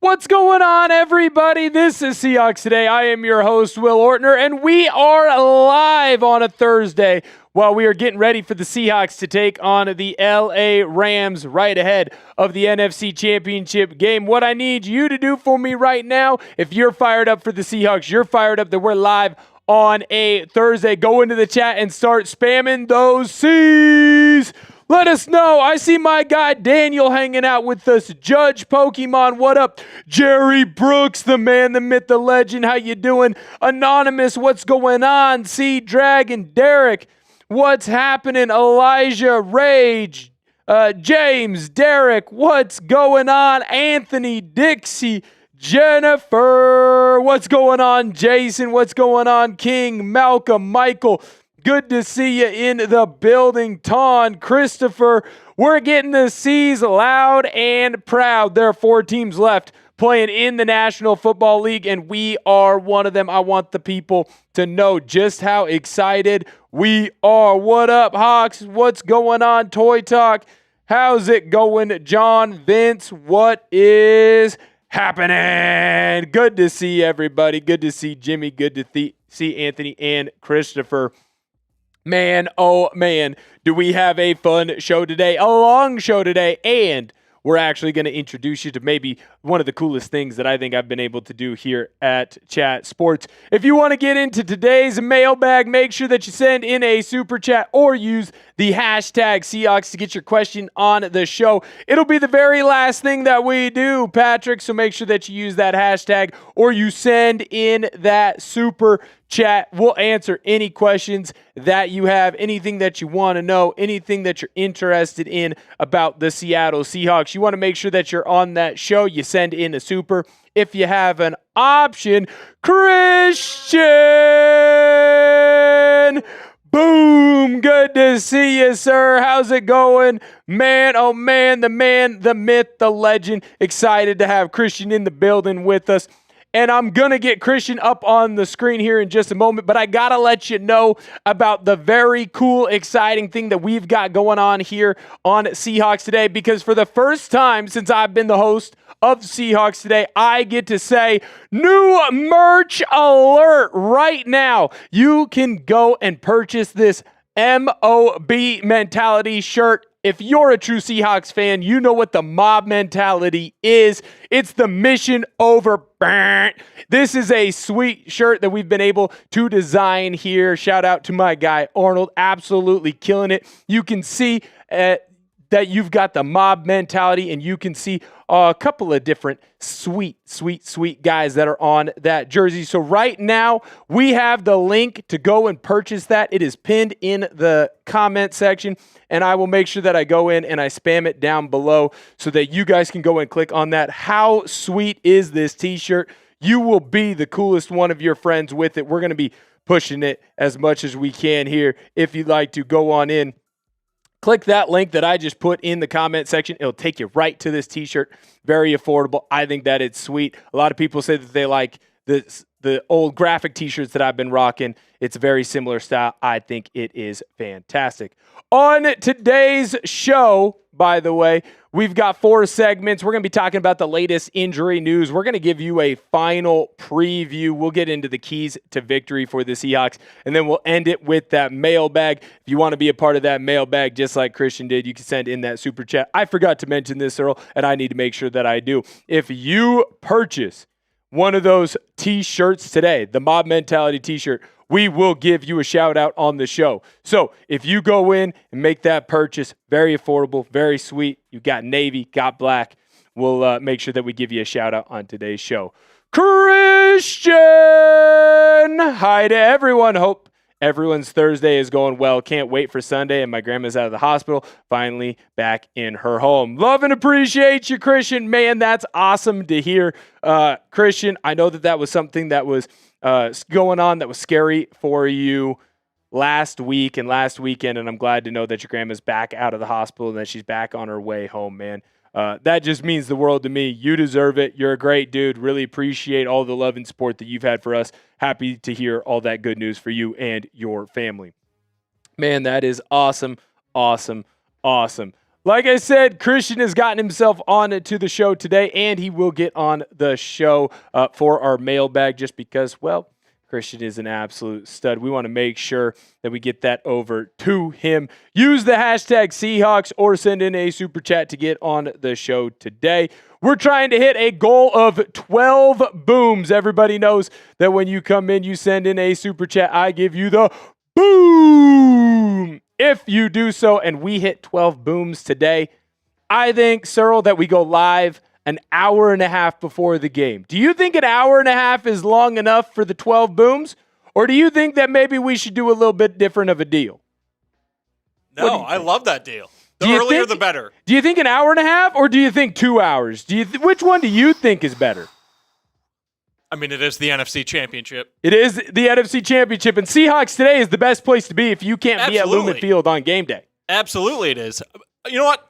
What's going on, everybody? This is Seahawks Today. I am your host, Will Ortner, and we are live on a Thursday while we are getting ready for the Seahawks to take on the LA Rams right ahead of the NFC Championship game. What I need you to do for me right now, if you're fired up for the Seahawks, you're fired up that we're live on a Thursday, go into the chat and start spamming those C's. Let us know. I see my guy Daniel hanging out with us. Judge Pokemon, what up? Jerry Brooks, the man, the myth, the legend. How you doing? Anonymous, what's going on? C Dragon, Derek, what's happening? Elijah, Rage, James, Derek, what's going on? Anthony, Dixie, Jennifer, what's going on? Jason, what's going on? King, Malcolm, Michael, good to see you in the building. Ton, Christopher, we're getting the C's loud and proud. There are 4 teams left playing in the National Football League, and we are one of them. I want the people to know just how excited we are. What up, Hawks? What's going on? Toy Talk, how's it going? John, Vince, what is happening? Good to see everybody. Good to see Jimmy. Good to see Anthony and Christopher. Man, oh man, do we have a fun show today, a long show today, and we're actually going to introduce you to maybe one of the coolest things that I think I've been able to do here at Chat Sports. If you want to get into today's mailbag, make sure that you send in a super chat or use the hashtag Seahawks to get your question on the show. It'll be the very last thing that we do, Patrick, so make sure that you use that hashtag or you send in that super chat. We'll answer any questions that you have, anything that you want to know, anything that you're interested in about the Seattle Seahawks. You want to make sure that you're on that show. You send in a super. If you have an option, Christian, boom, good to see you, sir. How's it going? Man, oh man, the myth, the legend. Excited to have Christian in the building with us. And I'm going to get Christian up on the screen here in just a moment, but I got to let you know about the very cool, exciting thing that we've got going on here on Seahawks Today, because for the first time since I've been the host of Seahawks Today, I get to say new merch alert right now. You can go and purchase this MOB mentality shirt. If you're a true Seahawks fan, you know what the mob mentality is. It's the mission over. This is a sweet shirt that we've been able to design here. Shout out to my guy Arnold, absolutely killing it. You can see that you've got the mob mentality, and you can see a couple of different sweet guys that are on that jersey. So right now, we have the link to go and purchase that. It is pinned in the comment section, and I will make sure that I go in and I spam it down below so that you guys can go and click on that. How sweet is this t-shirt? You will be the coolest one of your friends with it. We're going to be pushing it as much as we can here. If you'd like to go on in, click that link that I just put in the comment section. It'll take you right to this t-shirt. Very affordable. I think that it's sweet. A lot of people say that they like the old graphic t-shirts that I've been rocking. It's a very similar style. I think it is fantastic. On today's show, by the way, we've got 4 segments. We're going to be talking about the latest injury news. We're going to give you a final preview. We'll get into the keys to victory for the Seahawks, and then we'll end it with that mailbag. If you want to be a part of that mailbag, just like Christian did, you can send in that super chat. I forgot to mention this, Earl, and I need to make sure that I do. If you purchase one of those t-shirts today, the Mob Mentality t-shirt, we will give you a shout out on the show. So if you go in and make that purchase, very affordable, very sweet. You got navy, got black. We'll make sure that we give you a shout out on today's show. Christian, hi to everyone. Hope everyone's Thursday is going well. Can't wait for Sunday, and my grandma's out of the hospital, finally back in her home. Love and appreciate you, Christian. Man, that's awesome to hear. Christian, I know that was something that was going on that was scary for you last week and last weekend, and I'm glad to know that your grandma's back out of the hospital and that she's back on her way home, man. That just means the world to me. You deserve it. You're a great dude. Really appreciate all the love and support that you've had for us. Happy to hear all that good news for you and your family. Man, that is awesome, awesome, awesome. Like I said, Christian has gotten himself on to the show today, and he will get on the show for our mailbag just because, well, Christian is an absolute stud. We want to make sure that we get that over to him. Use the hashtag Seahawks or send in a super chat to get on the show today. We're trying to hit a goal of 12 booms. Everybody knows that when you come in, you send in a super chat, I give you the boom. If you do so and we hit 12 booms today, I think, Searle, that we go live an hour and a half before the game. Do you think an hour and a half is long enough for the 12 booms? Or do you think that maybe we should do a little bit different of a deal? No, I love that deal. The earlier, the better. Do you think an hour and a half, or do you think 2 hours? Which one do you think is better? I mean, it is the NFC Championship. It is the NFC Championship, and Seahawks Today is the best place to be if you can't be at Lumen Field on game day. Absolutely it is. You know what?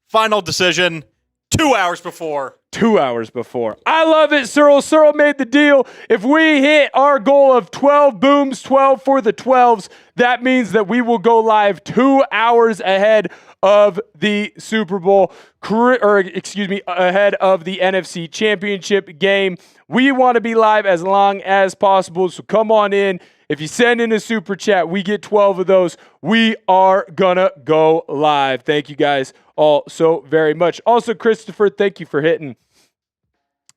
Final decision, 2 hours before. 2 hours before. I love it, Searle. Searle made the deal. If we hit our goal of 12 booms, 12 for the 12s, that means that we will go live 2 hours ahead of the Super Bowl, ahead of the NFC Championship game. We want to be live as long as possible, so come on in. If you send in a super chat, we get 12 of those. We are gonna go live. Thank you guys all so very much. Also, Christopher, thank you for hitting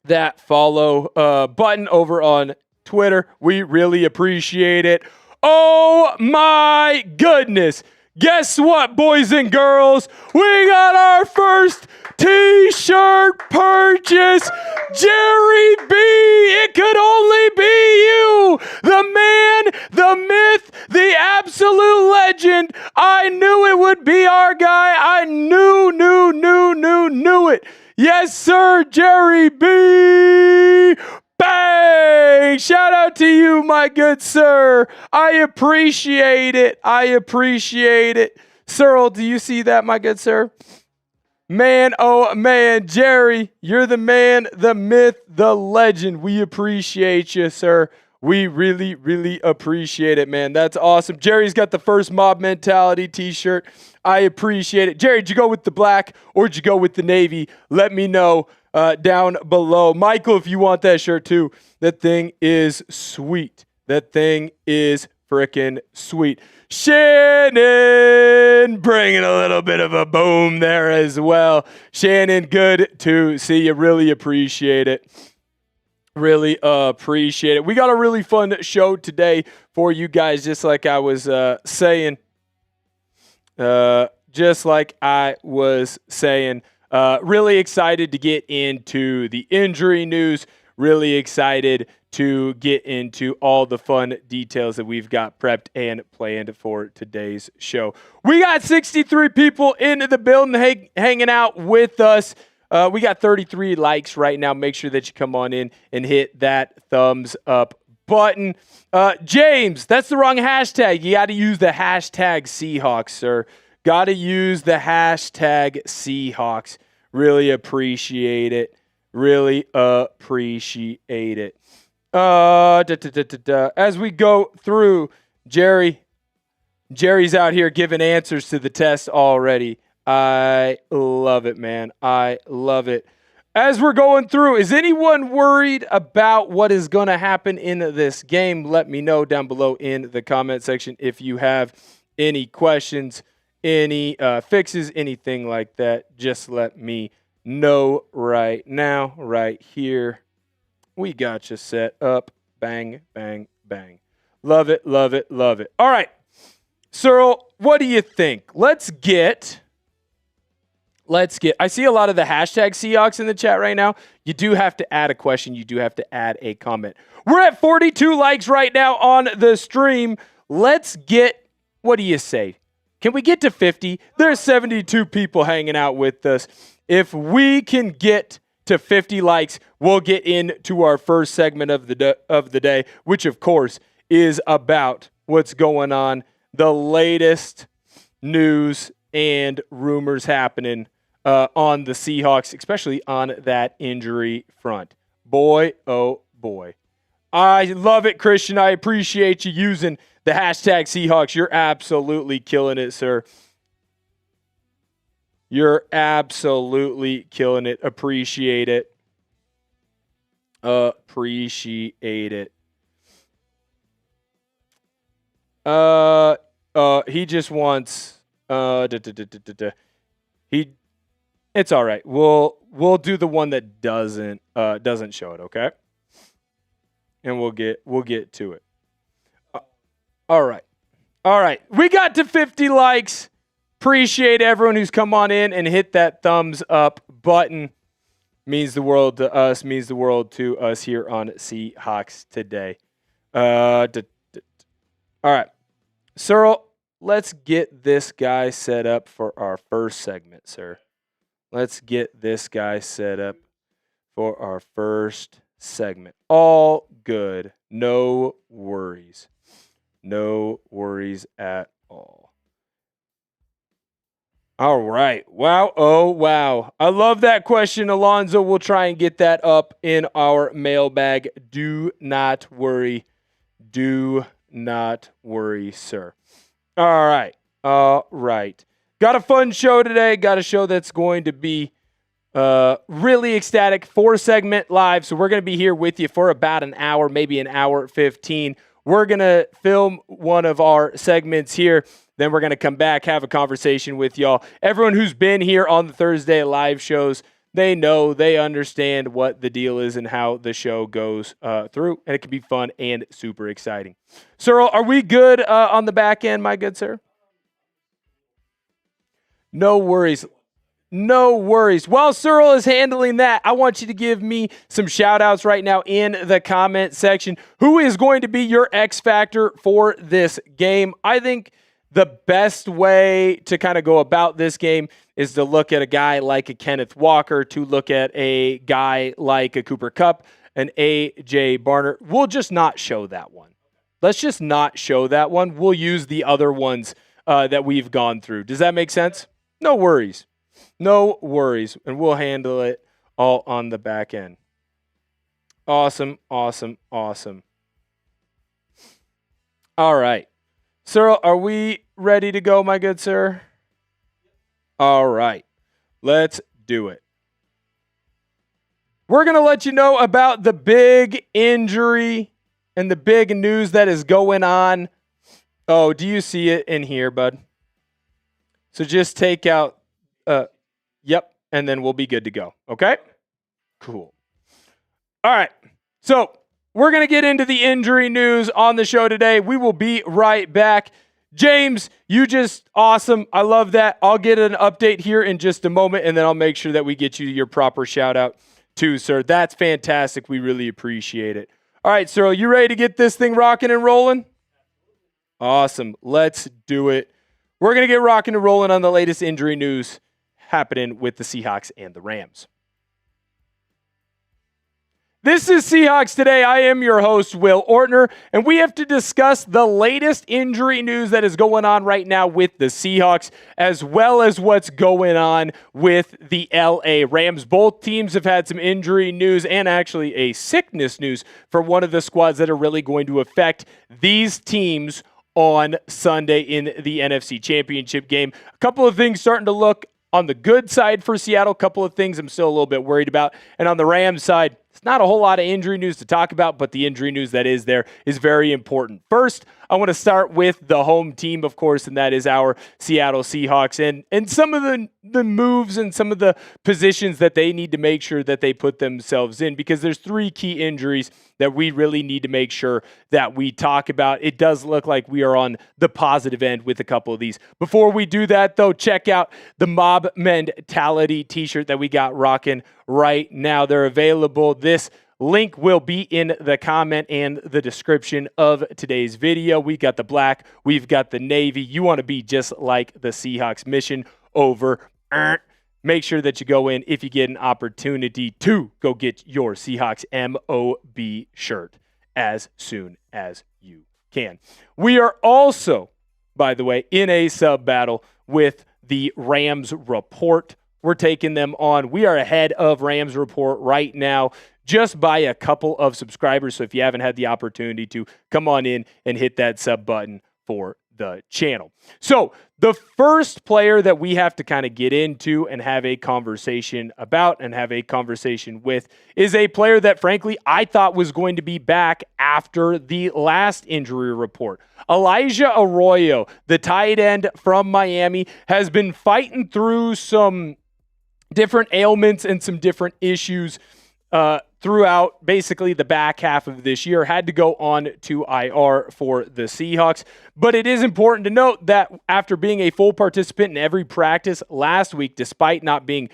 that follow button over on Twitter. We really appreciate it. Oh my goodness. Guess what, boys and girls? We got our first t-shirt purchase. Jerry B, it could only be you. The man, the myth, the absolute legend. I knew it would be our guy. I knew it. Yes, sir, Jerry B. Bang! Shout out to you, my good sir. I appreciate it. Searle, do you see that, my good sir? Man, oh man, Jerry, you're the man, the myth, the legend. We appreciate you, sir. We really, really appreciate it, man. That's awesome. Jerry's got the first Mob Mentality t-shirt. I appreciate it. Jerry, did you go with the black or did you go with the navy? Let me know down below. Michael, if you want that shirt too, that thing is sweet. That thing is freaking sweet. Shannon, bringing a little bit of a boom there as well. Shannon, good to see you. Really appreciate it. Really appreciate it. We got a really fun show today for you guys, just like I was saying. Really excited to get into the injury news. Really excited to get into all the fun details that we've got prepped and planned for today's show. We got 63 people in the building hanging out with us. We got 33 likes right now. Make sure that you come on in and hit that thumbs up button. James, that's the wrong hashtag. You got to use the hashtag Seahawks, sir. Got to use the hashtag Seahawks. Really appreciate it. As we go through, Jerry's out here giving answers to the test already. I love it, man. I love it. As we're going through, is anyone worried about what is going to happen in this game? Let me know down below in the comment section if you have any questions, any fixes, anything like that. Just let me know right now, right here. We got you set up. Bang, bang, bang. Love it, love it, love it. All right, Searle, what do you think? Let's get, I see a lot of the hashtag Seahawks in the chat right now. You do have to add a question. You do have to add a comment. We're at 42 likes right now on the stream. Let's get, what do you say? Can we get to 50? There's 72 people hanging out with us. If we can get to 50 likes, we'll get into our first segment of the day, which of course is about what's going on, the latest news and rumors happening on the Seahawks, especially on that injury front. Boy, oh boy. I love it, Christian. I appreciate you using the hashtag Seahawks. You're absolutely killing it, sir. You're absolutely killing it. Appreciate it. Appreciate it. He just wants it's all right. We'll do the one that doesn't show it, okay? And we'll get to it. All right. We got to 50 likes. Appreciate everyone who's come on in and hit that thumbs up button. Means the world to us, means the world to us here on Seahawks Today. All right. Searle, let's get this guy set up for our first segment, sir. Let's get this guy set up for our first segment. All good. No worries. No worries at all. All right. Wow. Oh, wow. I love that question, Alonzo. We'll try and get that up in our mailbag. Do not worry. Do not worry, sir. All right. Got a fun show today. Got a show that's going to be really ecstatic. 4-segment live. So we're going to be here with you for about an hour, maybe an hour 15. We're going to film one of our segments here. Then we're going to come back, have a conversation with y'all. Everyone who's been here on the Thursday live shows, they know, they understand what the deal is and how the show goes through. And it can be fun and super exciting. Searle, are we good on the back end, my good sir? No worries. No worries. While Searle is handling that, I want you to give me some shout-outs right now in the comment section. Who is going to be your X factor for this game? I think the best way to kind of go about this game is to look at a guy like a Kenneth Walker, to look at a guy like a Cooper Kupp, an A.J. Barner. We'll just not show that one. Let's just not show that one. We'll use the other ones that we've gone through. Does that make sense? No worries. No worries. And we'll handle it all on the back end. Awesome. All right. Searle, are we ready to go, my good sir? All right. Let's do it. We're going to let you know about the big injury and the big news that is going on. Oh, do you see it in here, bud? So just take out, yep, and then we'll be good to go. Okay? Cool. All right. So we're going to get into the injury news on the show today. We will be right back. James, you just awesome. I love that. I'll get an update here in just a moment, and then I'll make sure that we get you your proper shout out too, sir. That's fantastic. We really appreciate it. All right, sir, you ready to get this thing rocking and rolling? Awesome. Let's do it. We're going to get rocking and rolling on the latest injury news happening with the Seahawks and the Rams. This is Seahawks Today. I am your host, Will Ortner, and we have to discuss the latest injury news that is going on right now with the Seahawks, as well as what's going on with the LA Rams. Both teams have had some injury news and actually a sickness news for one of the squads that are really going to affect these teams on Sunday in the NFC Championship game. A couple of things starting to look on the good side for Seattle. A couple of things I'm still a little bit worried about. And on the Rams side, it's not a whole lot of injury news to talk about, but the injury news that is there is very important. First, I want to start with the home team, of course, and that is our Seattle Seahawks. And some of the moves and some of the positions that they need to make sure that they put themselves in, because there's 3 key injuries that we really need to make sure that we talk about. It does look like we are on the positive end with a couple of these. Before we do that, though, check out the Mob Mentality t-shirt that we got rocking right now. They're available. This link will be in the comment and the description of today's video. We got the black, we've got the navy. You want to be just like the Seahawks. Mission over. Make sure that you go in if you get an opportunity to go get your Seahawks MOB shirt as soon as you can. We are also, by the way, in a sub battle with the Rams Report. We're taking them on. We are ahead of Rams Report right now, just by a couple of subscribers. So if you haven't had the opportunity to, come on in and hit that sub button for the channel. So the first player that we have to kind of get into and have a conversation about and have a conversation with is a player that, frankly, I thought was going to be back after the last injury report. Elijah Arroyo, the tight end from Miami, has been fighting through some different ailments and some different issues throughout basically the back half of this year. Had to go on to IR for the Seahawks. But it is important to note that after being a full participant in every practice last week, despite not being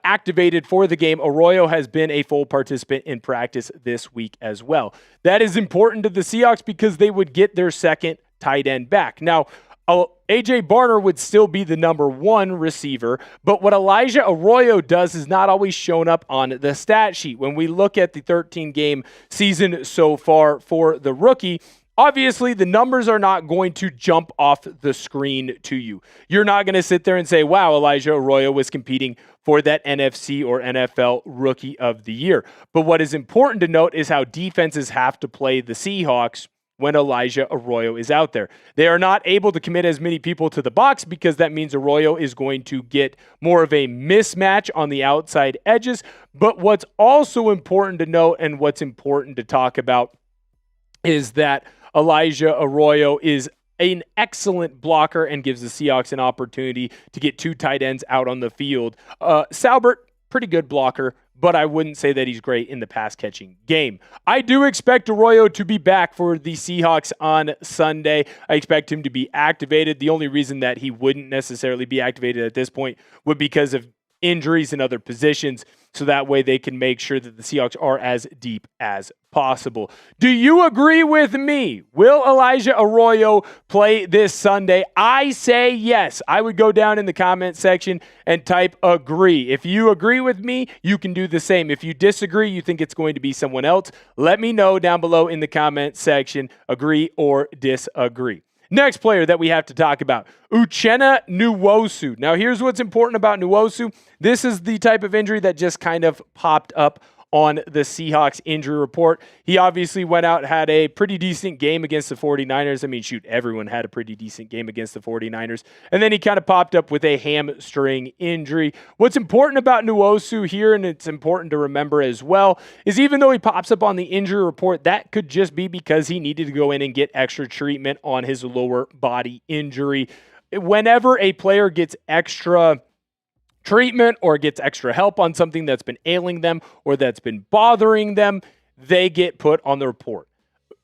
activated for the game, Arroyo has been a full participant in practice this week as well. That is important to the Seahawks because they would get their second tight end back. Now, A.J. Barner would still be the number one receiver, but what Elijah Arroyo does is not always shown up on the stat sheet. When we look at the 13-game season so far for the rookie, obviously the numbers are not going to jump off the screen to you. You're not going to sit there and say, wow, Elijah Arroyo was competing for that NFC or NFL Rookie of the Year. But what is important to note is how defenses have to play the Seahawks when Elijah Arroyo is out there. They are not able to commit as many people to the box because that means Arroyo is going to get more of a mismatch on the outside edges. But what's also important to note and what's important to talk about is that Elijah Arroyo is an excellent blocker and gives the Seahawks an opportunity to get two tight ends out on the field. Salbert, pretty good blocker, but I wouldn't say that he's great in the pass-catching game. I do expect Arroyo to be back for the Seahawks on Sunday. I expect him to be activated. The only reason that he wouldn't necessarily be activated at this point would be because of injuries in other positions, so that way they can make sure that the Seahawks are as deep as possible. Do you agree with me? Will Elijah Arroyo play this Sunday? I say yes. I would go down in the comment section and type agree. If you agree with me, you can do the same. If you disagree, you think it's going to be someone else, let me know down below in the comment section, agree or disagree. Next player that we have to talk about, Uchenna Nwosu. Now, here's what's important about Nwosu. This is the type of injury that just kind of popped up on the Seahawks injury report. He obviously went out, had a pretty decent game against the 49ers. I mean, shoot, everyone had a pretty decent game against the 49ers. And then he kind of popped up with a hamstring injury. What's important about Nwosu here, and it's important to remember as well, is even though he pops up on the injury report, that could just be because he needed to go in and get extra treatment on his lower body injury. Whenever a player gets extra treatment or gets extra help on something that's been ailing them or that's been bothering them, they get put on the report.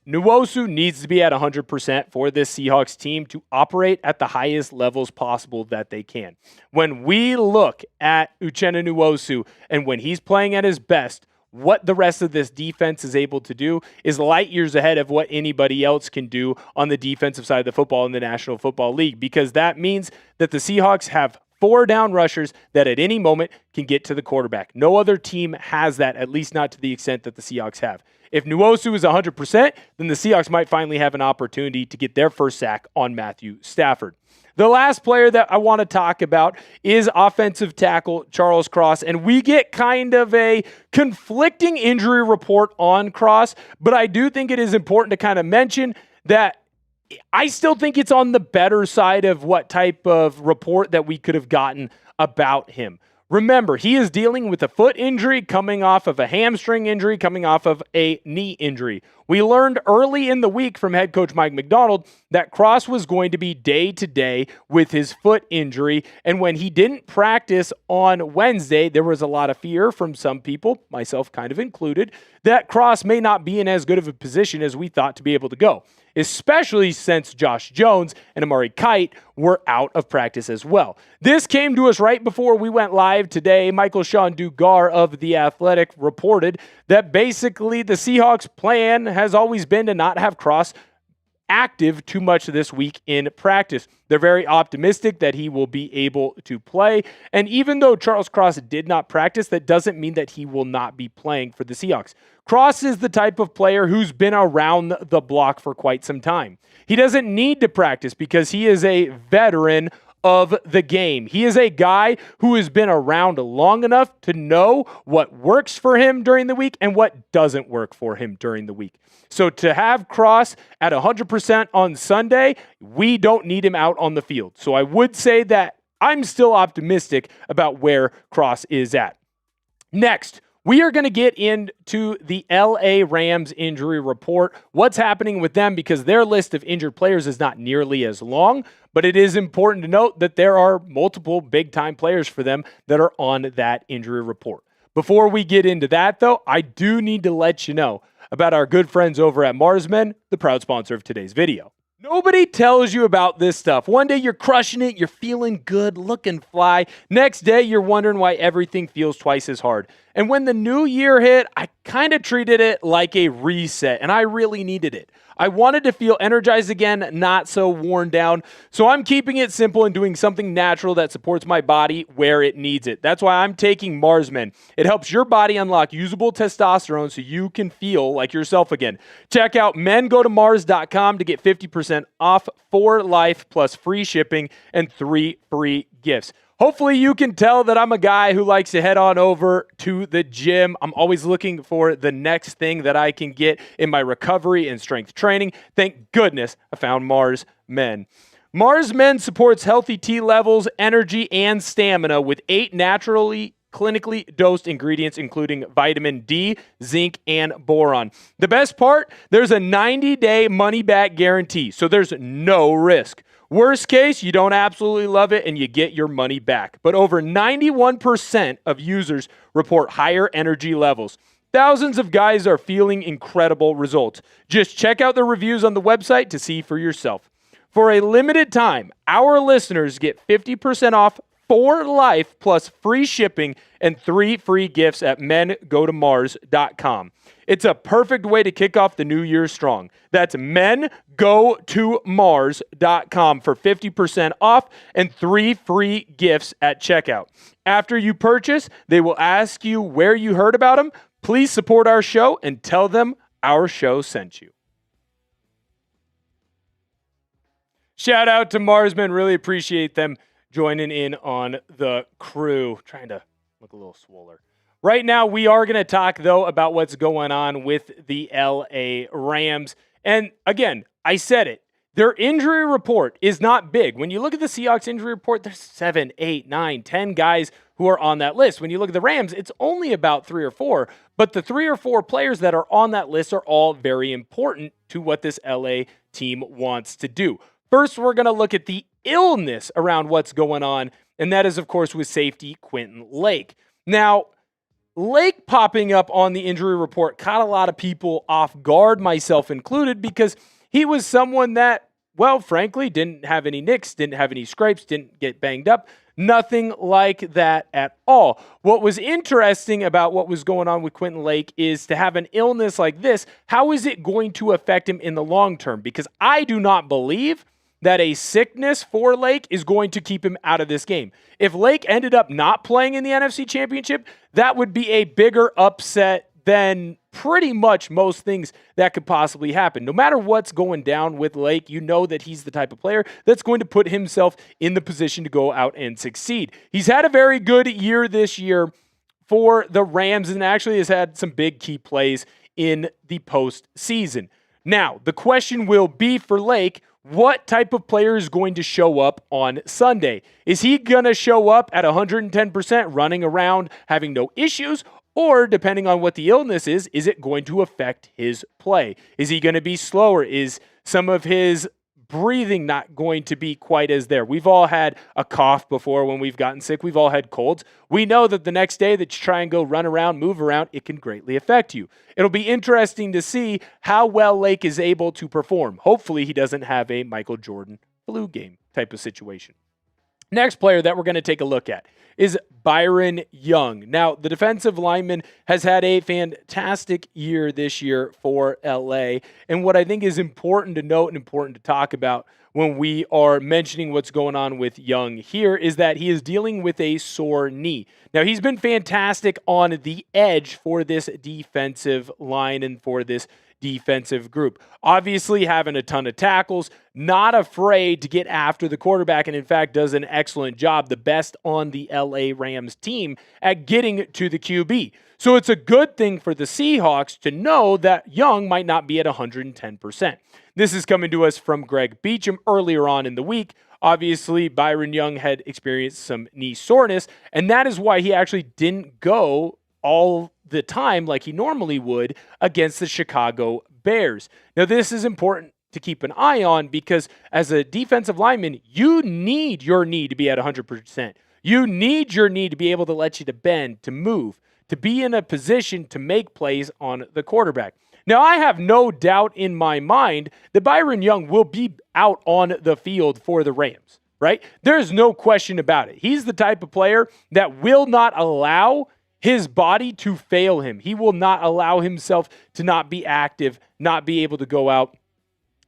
Nwosu needs to be at 100% for this Seahawks team to operate at the highest levels possible that they can. When we look at Uchenna Nwosu and when he's playing at his best, what the rest of this defense is able to do is light years ahead of what anybody else can do on the defensive side of the football in the National Football League, because that means that the Seahawks have 4 down rushers that at any moment can get to the quarterback. No other team has that, at least not to the extent that the Seahawks have. If Nwosu is 100%, then the Seahawks might finally have an opportunity to get their first sack on Matthew Stafford. The last player that I want to talk about is offensive tackle Charles Cross, and we get kind of a conflicting injury report on Cross, but I do think it is important to kind of mention that I still think it's on the better side of what type of report that we could have gotten about him. Remember, he is dealing with a foot injury, coming off of a hamstring injury, coming off of a knee injury. We learned early in the week from head coach Mike Macdonald that Cross was going to be day-to-day with his foot injury, and when he didn't practice on Wednesday, there was a lot of fear from some people, myself kind of included, that Cross may not be in as good of a position as we thought to be able to go, especially since Josh Jones and Amari Kite were out of practice as well. This came to us right before we went live today. Michael Sean Dugar of The Athletic reported that basically the Seahawks' plan has always been to not have Cross active too much this week in practice. They're very optimistic that he will be able to play. And even though Charles Cross did not practice, that doesn't mean that he will not be playing for the Seahawks. Cross is the type of player who's been around the block for quite some time. He doesn't need to practice because he is a veteran of the game. He is a guy who has been around long enough to know what works for him during the week and what doesn't work for him during the week. So to have Cross at 100% on Sunday, we don't need him out on the field. So I would say that I'm still optimistic about where Cross is at. Next, we are going to get into the LA Rams injury report, what's happening with them, because their list of injured players is not nearly as long, but it is important to note that there are multiple big-time players for them that are on that injury report. Before we get into that, though, I do need to let you know about our good friends over at Marsmen, the proud sponsor of today's video. Nobody tells you about this stuff. One day you're crushing it, you're feeling good, looking fly. Next day you're wondering why everything feels twice as hard. And when the new year hit, I kind of treated it like a reset, and I really needed it. I wanted to feel energized again, not so worn down. So I'm keeping it simple and doing something natural that supports my body where it needs it. That's why I'm taking Marsmen. It helps your body unlock usable testosterone so you can feel like yourself again. Check out mengotomars.com to get 50% off for life plus free shipping and 3 free gifts. Hopefully you can tell that I'm a guy who likes to head on over to the gym. I'm always looking for the next thing that I can get in my recovery and strength training. Thank goodness I found Mars Men. Mars Men supports healthy T levels, energy, and stamina with 8 naturally clinically dosed ingredients, including vitamin D, zinc, and boron. The best part, there's a 90-day money-back guarantee, so there's no risk. Worst case, you don't absolutely love it and you get your money back. But over 91% of users report higher energy levels. Thousands of guys are feeling incredible results. Just check out the reviews on the website to see for yourself. For a limited time, our listeners get 50% off for life plus free shipping and 3 free gifts at mengotomars.com. It's a perfect way to kick off the new year strong. That's mengotomars.com for 50% off and 3 free gifts at checkout. After you purchase, they will ask you where you heard about them. Please support our show and tell them our show sent you. Shout out to Marsmen. Really appreciate them joining in on the crew. Trying to look a little swoller. Right now, we are going to talk, though, about what's going on with the LA Rams. And again, I said it. Their injury report is not big. When you look at the Seahawks injury report, there's 7, 8, 9, 10 guys who are on that list. When you look at the Rams, it's only about 3 or 4. But the 3 or 4 players that are on that list are all very important to what this LA team wants to do. First, we're going to look at the illness around what's going on, and that is, of course, with safety Quentin Lake. Now, Lake popping up on the injury report caught a lot of people off guard, myself included, because he was someone that, well, frankly, didn't have any nicks, didn't have any scrapes, didn't get banged up, nothing like that at all. What was interesting about what was going on with Quentin Lake is to have an illness like this, how is it going to affect him in the long term? Because I do not believe that a sickness for Lake is going to keep him out of this game. If Lake ended up not playing in the NFC Championship, that would be a bigger upset than pretty much most things that could possibly happen. No matter what's going down with Lake, you know that he's the type of player that's going to put himself in the position to go out and succeed. He's had a very good year this year for the Rams and actually has had some big key plays in the postseason. Now, the question will be for Lake, what type of player is going to show up on Sunday? Is he going to show up at 110% running around, having no issues? Or, depending on what the illness is it going to affect his play? Is he going to be slower? Is some of his breathing not going to be quite as there? We've all had a cough before when we've gotten sick. We've all had colds. We know that the next day that you try and go run around, move around, it can greatly affect you. It'll be interesting to see how well Lake is able to perform. Hopefully he doesn't have a Michael Jordan flu game type of situation. Next player that we're going to take a look at is Byron Young. Now, the defensive lineman has had a fantastic year this year for LA. And what I think is important to note and important to talk about when we are mentioning what's going on with Young here is that he is dealing with a sore knee. Now, he's been fantastic on the edge for this defensive line and for this defensive group. Obviously, having a ton of tackles, not afraid to get after the quarterback, and in fact, does an excellent job, the best on the LA Rams team at getting to the QB. So it's a good thing for the Seahawks to know that Young might not be at 110%. This is coming to us from Greg Beacham earlier on in the week. Obviously, Byron Young had experienced some knee soreness, and that is why he actually didn't go all the time like he normally would against the Chicago Bears. Now, this is important to keep an eye on because as a defensive lineman, you need your knee to be at 100%. You need your knee to be able to let you to bend, to move, to be in a position to make plays on the quarterback. Now, I have no doubt in my mind that Byron Young will be out on the field for the Rams, right? There's no question about it. He's the type of player that will not allow his body to fail him. He will not allow himself to not be active, not be able to go out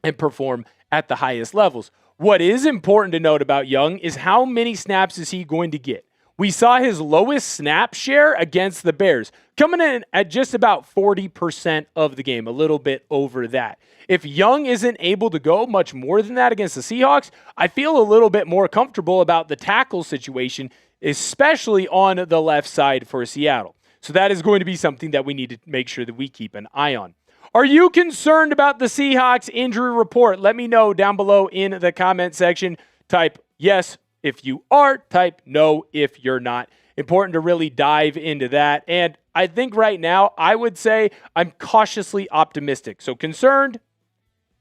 and perform at the highest levels. What is important to note about Young is how many snaps is he going to get? We saw his lowest snap share against the Bears, coming in at just about 40% of the game, a little bit over that. If Young isn't able to go much more than that against the Seahawks, I feel a little bit more comfortable about the tackle situation, especially on the left side for Seattle. So that is going to be something that we need to make sure that we keep an eye on. Are you concerned about the Seahawks injury report? Let me know down below in the comment section. Type yes if you are, type no if you're not. Important to really dive into that. And I think right now, I would say I'm cautiously optimistic. So concerned,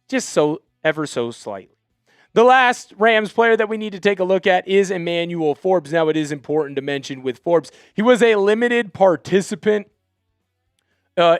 just so ever so slightly. The last Rams player that we need to take a look at is Emmanuel Forbes. Now, it is important to mention with Forbes, he was a limited participant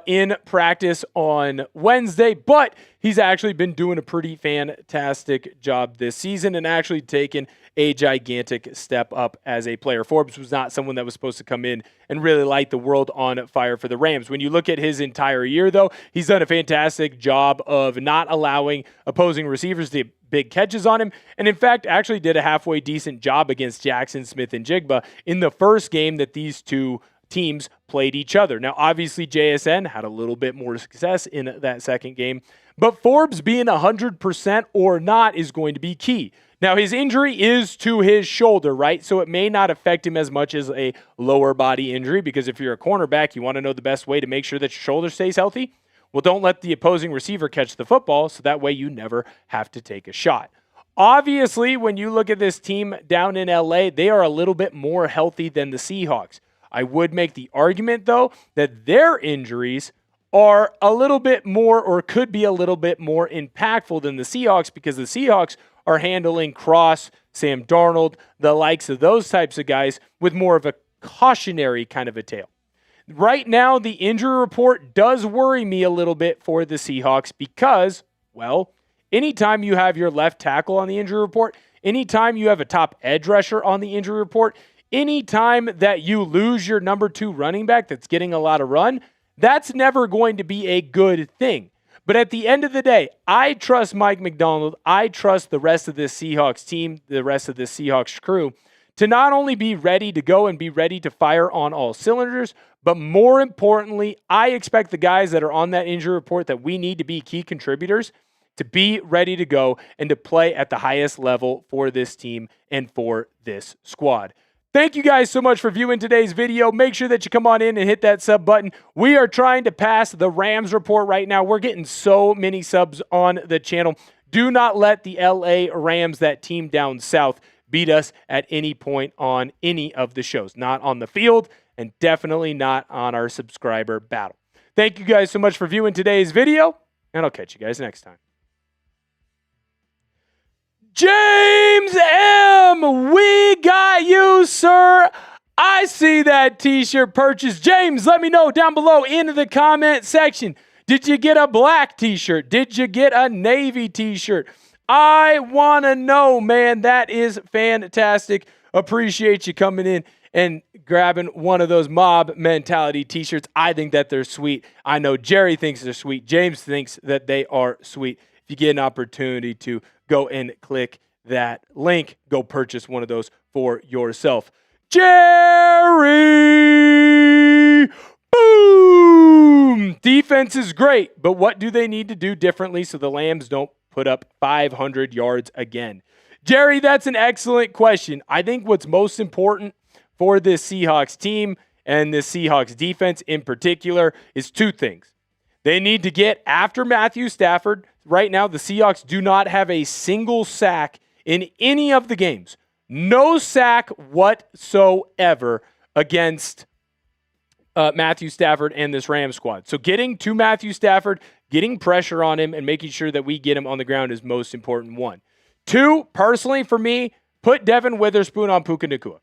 in practice on Wednesday, but he's actually been doing a pretty fantastic job this season and actually taken a gigantic step up as a player. Forbes was not someone that was supposed to come in and really light the world on fire for the Rams. When you look at his entire year, though, he's done a fantastic job of not allowing opposing receivers to big catches on him, and in fact, actually did a halfway decent job against Jaxon Smith-Njigba in the first game that these two teams played each other. Now, obviously, JSN had a little bit more success in that second game, but Forbes being 100% or not is going to be key. Now, his injury is to his shoulder, right? So it may not affect him as much as a lower body injury, because if you're a cornerback, you want to know the best way to make sure that your shoulder stays healthy. Well, don't let the opposing receiver catch the football, so that way you never have to take a shot. Obviously, when you look at this team down in LA, they are a little bit more healthy than the Seahawks. I would make the argument, though, that their injuries are a little bit more, or could be a little bit more impactful than the Seahawks, because the Seahawks are handling Cross, Sam Darnold, the likes of those types of guys with more of a cautionary kind of a tale. Right now, the injury report does worry me a little bit for the Seahawks because, well, anytime you have your left tackle on the injury report, anytime you have a top edge rusher on the injury report, anytime that you lose your number 2 running back that's getting a lot of run, that's never going to be a good thing. But at the end of the day, I trust Mike Macdonald. I trust the rest of this Seahawks team, the rest of this Seahawks crew, to not only be ready to go and be ready to fire on all cylinders, but more importantly, I expect the guys that are on that injury report that we need to be key contributors to be ready to go and to play at the highest level for this team and for this squad. Thank you guys so much for viewing today's video. Make sure that you come on in and hit that sub button. We are trying to pass the Rams report right now. We're getting so many subs on the channel. Do not let the LA Rams, that team down south, beat us at any point on any of the shows. Not on the field, and definitely not on our subscriber battle. Thank you guys so much for viewing today's video, and I'll catch you guys next time. James M., we got you, sir. I see that t-shirt purchase. James, let me know down below in the comment section. Did you get a black t-shirt? Did you get a navy t-shirt? I want to know, man. That is fantastic. Appreciate you coming in and grabbing one of those mob mentality t-shirts. I think that they're sweet. I know Jerry thinks they're sweet. James thinks that they are sweet. If you get an opportunity to go and click that link, go purchase one of those for yourself. Jerry! Boom! Defense is great, but what do they need to do differently so the Lambs don't put up 500 yards again? Jerry, that's an excellent question. I think what's most important for this Seahawks team and this Seahawks defense in particular is two things. They need to get after Matthew Stafford. Right now, the Seahawks do not have a single sack in any of the games. No sack whatsoever against Matthew Stafford and this Rams squad. So getting to Matthew Stafford, getting pressure on him, and making sure that we get him on the ground is most important, one. Two, personally for me, put Devin Witherspoon on Puka Nacua.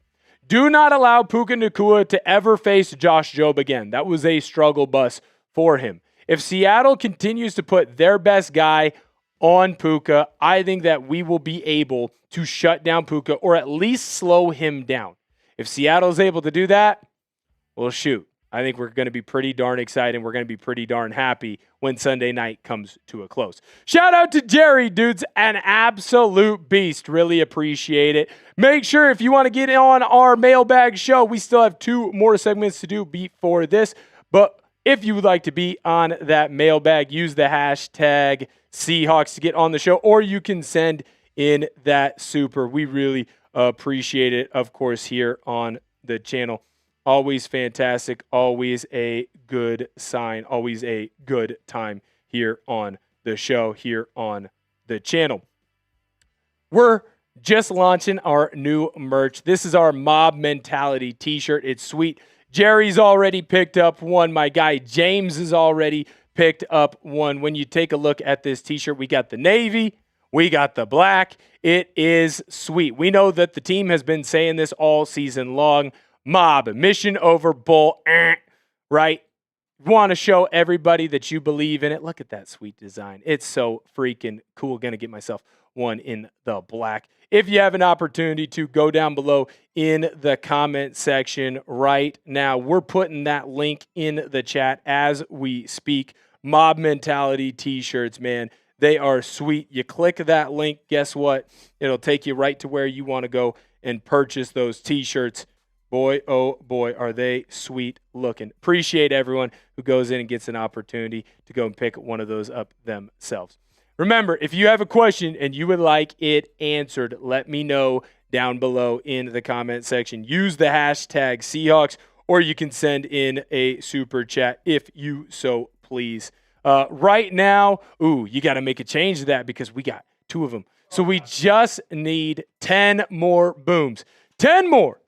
Do not allow Puka Nacua to ever face Josh Jobe again. That was a struggle bus for him. If Seattle continues to put their best guy on Puka, I think that we will be able to shut down Puka or at least slow him down. If Seattle is able to do that, well, shoot. I think we're going to be pretty darn excited. We're going to be pretty darn happy when Sunday night comes to a close. Shout out to Jerry, dude's an absolute beast. Really appreciate it. Make sure if you want to get on our mailbag show, we still have 2 more segments to do before this. But if you would like to be on that mailbag, use the hashtag Seahawks to get on the show, or you can send in that super. We really appreciate it, of course, here on the channel. Always fantastic, always a good sign, always a good time here on the show, here on the channel. We're just launching our new merch. This is our Mob Mentality t-shirt. It's sweet. Jerry's already picked up one. My guy James has already picked up one. When you take a look at this t-shirt, we got the navy, we got the black. It is sweet. We know that the team has been saying this all season long. Mob, mission over bull, right? Want to show everybody that you believe in it. Look at that sweet design. It's so freaking cool. Going to get myself one in the black. If you have an opportunity to go down below in the comment section right now, we're putting that link in the chat as we speak. Mob Mentality t-shirts, man. They are sweet. You click that link, guess what? It'll take you right to where you want to go and purchase those t-shirts. Boy, oh boy, are they sweet looking. Appreciate everyone who goes in and gets an opportunity to go and pick one of those up themselves. Remember, if you have a question and you would like it answered, let me know down below in the comment section. Use the hashtag Seahawks, or you can send in a super chat if you so please. Right now, you got to make a change to that because we got 2 of them. So we just need 10 more booms. 10 more.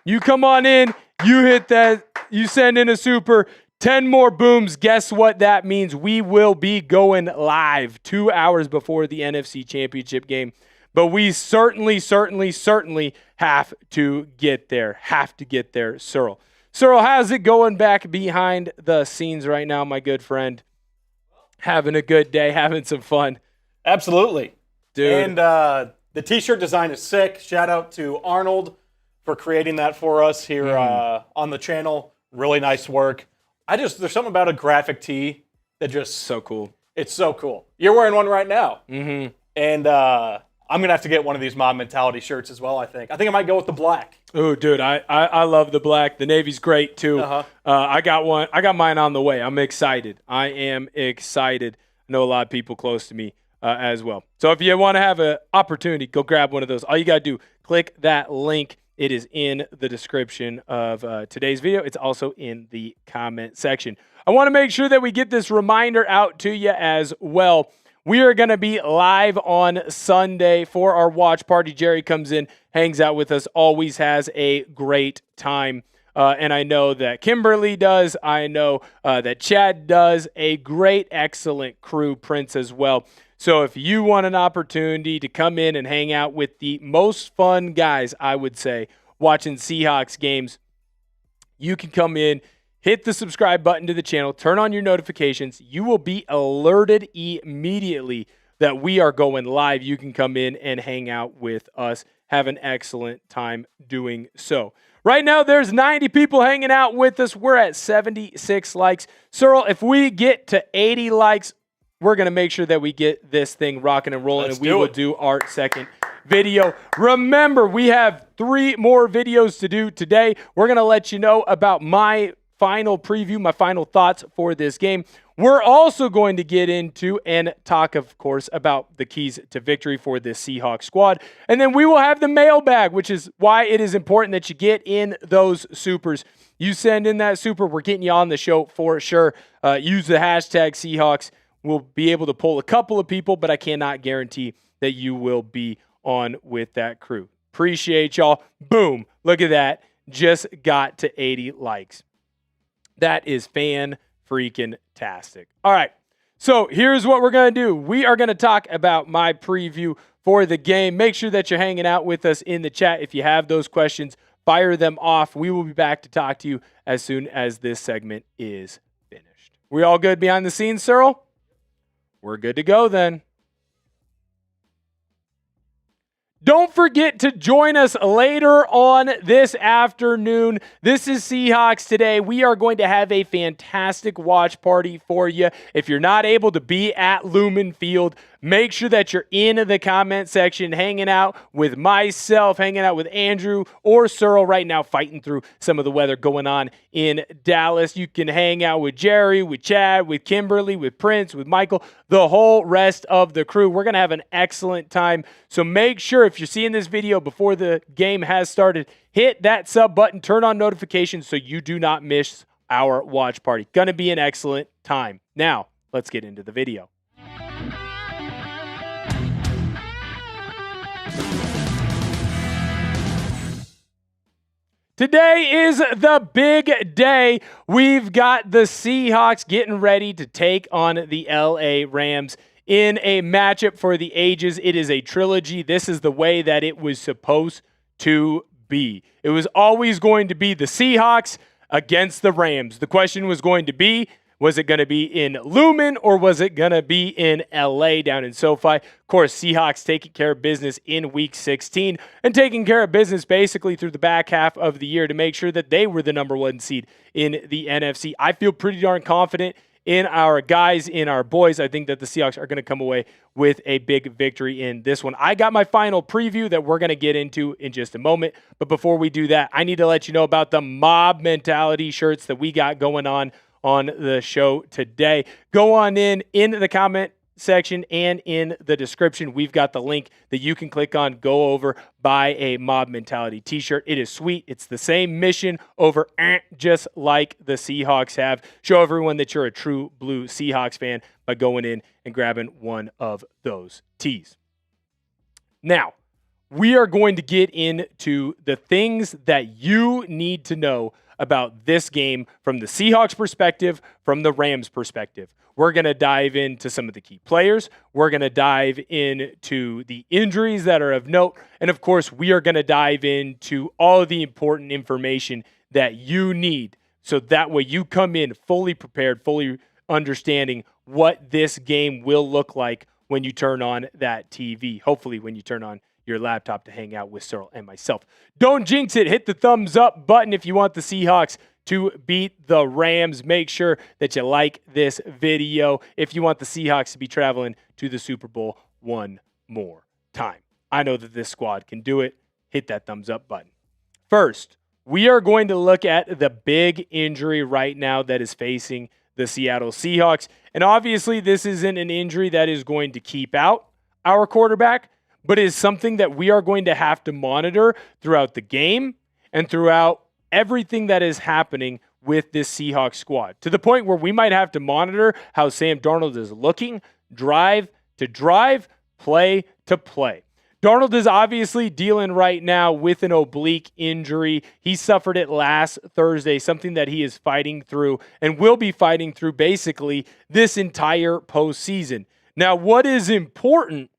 You come on in, you hit that, you send in a super, 10 more booms. Guess what that means? We will be going live 2 hours before the NFC Championship game. But we certainly have to get there. Cyril. Cyril, how's it going back behind the scenes right now, my good friend? Having a good day, having some fun. Absolutely. Dude. And the t-shirt design is sick. Shout out to Arnold for creating that for us here on the channel. Really nice work. There's something about a graphic tee that just... So cool. It's so cool. You're wearing one right now. Mm-hmm. And I'm going to have to get one of these Mob Mentality shirts as well, I think. I think I might go with the black. Oh, dude, I love the black. The navy's great, too. I got one. I got mine on the way. I'm excited. I am excited. I know a lot of people close to me as well. So if you want to have an opportunity, go grab one of those. All you got to do, click that link. It is in the description of today's video. It's also in the comment section. I want to make sure that we get this reminder out to you as well. We are going to be live on Sunday for our watch party. Jerry comes in, hangs out with us, always has a great time. And I know that Kimberly does. I know that Chad does. A great, excellent crew, Prince as well. So if you want an opportunity to come in and hang out with the most fun guys, I would say, watching Seahawks games, you can come in, hit the subscribe button to the channel, turn on your notifications. You will be alerted immediately that we are going live. You can come in and hang out with us. Have an excellent time doing so. Right now, there's 90 people hanging out with us. We're at 76 likes. Cyril, if we get to 80 likes, we're going to make sure that we get this thing rocking and rolling, and we will do our second video. Remember, we have 3 more videos to do today. We're going to let you know about my final preview, my final thoughts for this game. We're also going to get into and talk, of course, about the keys to victory for this Seahawks squad. And then we will have the mailbag, which is why it is important that you get in those supers. You send in that super, we're getting you on the show for sure. Use the hashtag Seahawks. We'll be able to pull a couple of people, but I cannot guarantee that you will be on with that crew. Appreciate y'all. Boom. Look at that. Just got to 80 likes. That is fan-freaking-tastic. All right. So here's what we're going to do. We are going to talk about my preview for the game. Make sure that you're hanging out with us in the chat. If you have those questions, fire them off. We will be back to talk to you as soon as this segment is finished. We all good behind the scenes, Cyril? We're good to go then. Don't forget to join us later on this afternoon. This is Seahawks Today. We are going to have a fantastic watch party for you. If you're not able to be at Lumen Field, make sure that you're in the comment section hanging out with myself, hanging out with Andrew or Cyril right now, fighting through some of the weather going on in Dallas. You can hang out with Jerry, with Chad, with Kimberly, with Prince, with Michael, the whole rest of the crew. We're going to have an excellent time. So make sure if you're seeing this video before the game has started, hit that sub button, turn on notifications so you do not miss our watch party. Going to be an excellent time. Now, let's get into the video. Today is the big day. We've got the Seahawks getting ready to take on the LA Rams in a matchup for the ages. It is a trilogy. This is the way that it was supposed to be. It was always going to be the Seahawks against the Rams. The question was going to be, was it going to be in Lumen or was it going to be in LA down in SoFi? Of course, Seahawks taking care of business in Week 16 and taking care of business basically through the back half of the year to make sure that they were the number one seed in the NFC. I feel pretty darn confident in our guys, in our boys. I think that the Seahawks are going to come away with a big victory in this one. I got my final preview that we're going to get into in just a moment. But before we do that, I need to let you know about the mob mentality shirts that we got going on the show today. Go on in the comment section and in the description. We've got the link that you can click on, go over, buy a mob mentality t-shirt. It is sweet. It's the same mission over just like the Seahawks have. Show everyone that you're a true blue Seahawks fan by going in and grabbing one of those tees. Now, we are going to get into the things that you need to know about this game from the Seahawks perspective, from the Rams perspective. We're going to dive into some of the key players. We're going to dive into the injuries that are of note. And of course, we are going to dive into all of the important information that you need. So that way you come in fully prepared, fully understanding what this game will look like when you turn on that TV. Hopefully when you turn on your laptop to hang out with Cyril and myself. Don't jinx it. Hit the thumbs up button if you want the Seahawks to beat the Rams. Make sure that you like this video if you want the Seahawks to be traveling to the Super Bowl one more time. I know that this squad can do it. Hit that thumbs up button. First, we are going to look at the big injury right now that is facing the Seattle Seahawks. And obviously, this isn't an injury that is going to keep out our quarterback, but is something that we are going to have to monitor throughout the game and throughout everything that is happening with this Seahawks squad, to the point where we might have to monitor how Sam Darnold is looking, drive to drive, play to play. Darnold is obviously dealing right now with an oblique injury. He suffered it last Thursday, something that he is fighting through and will be fighting through basically this entire postseason. Now, what is important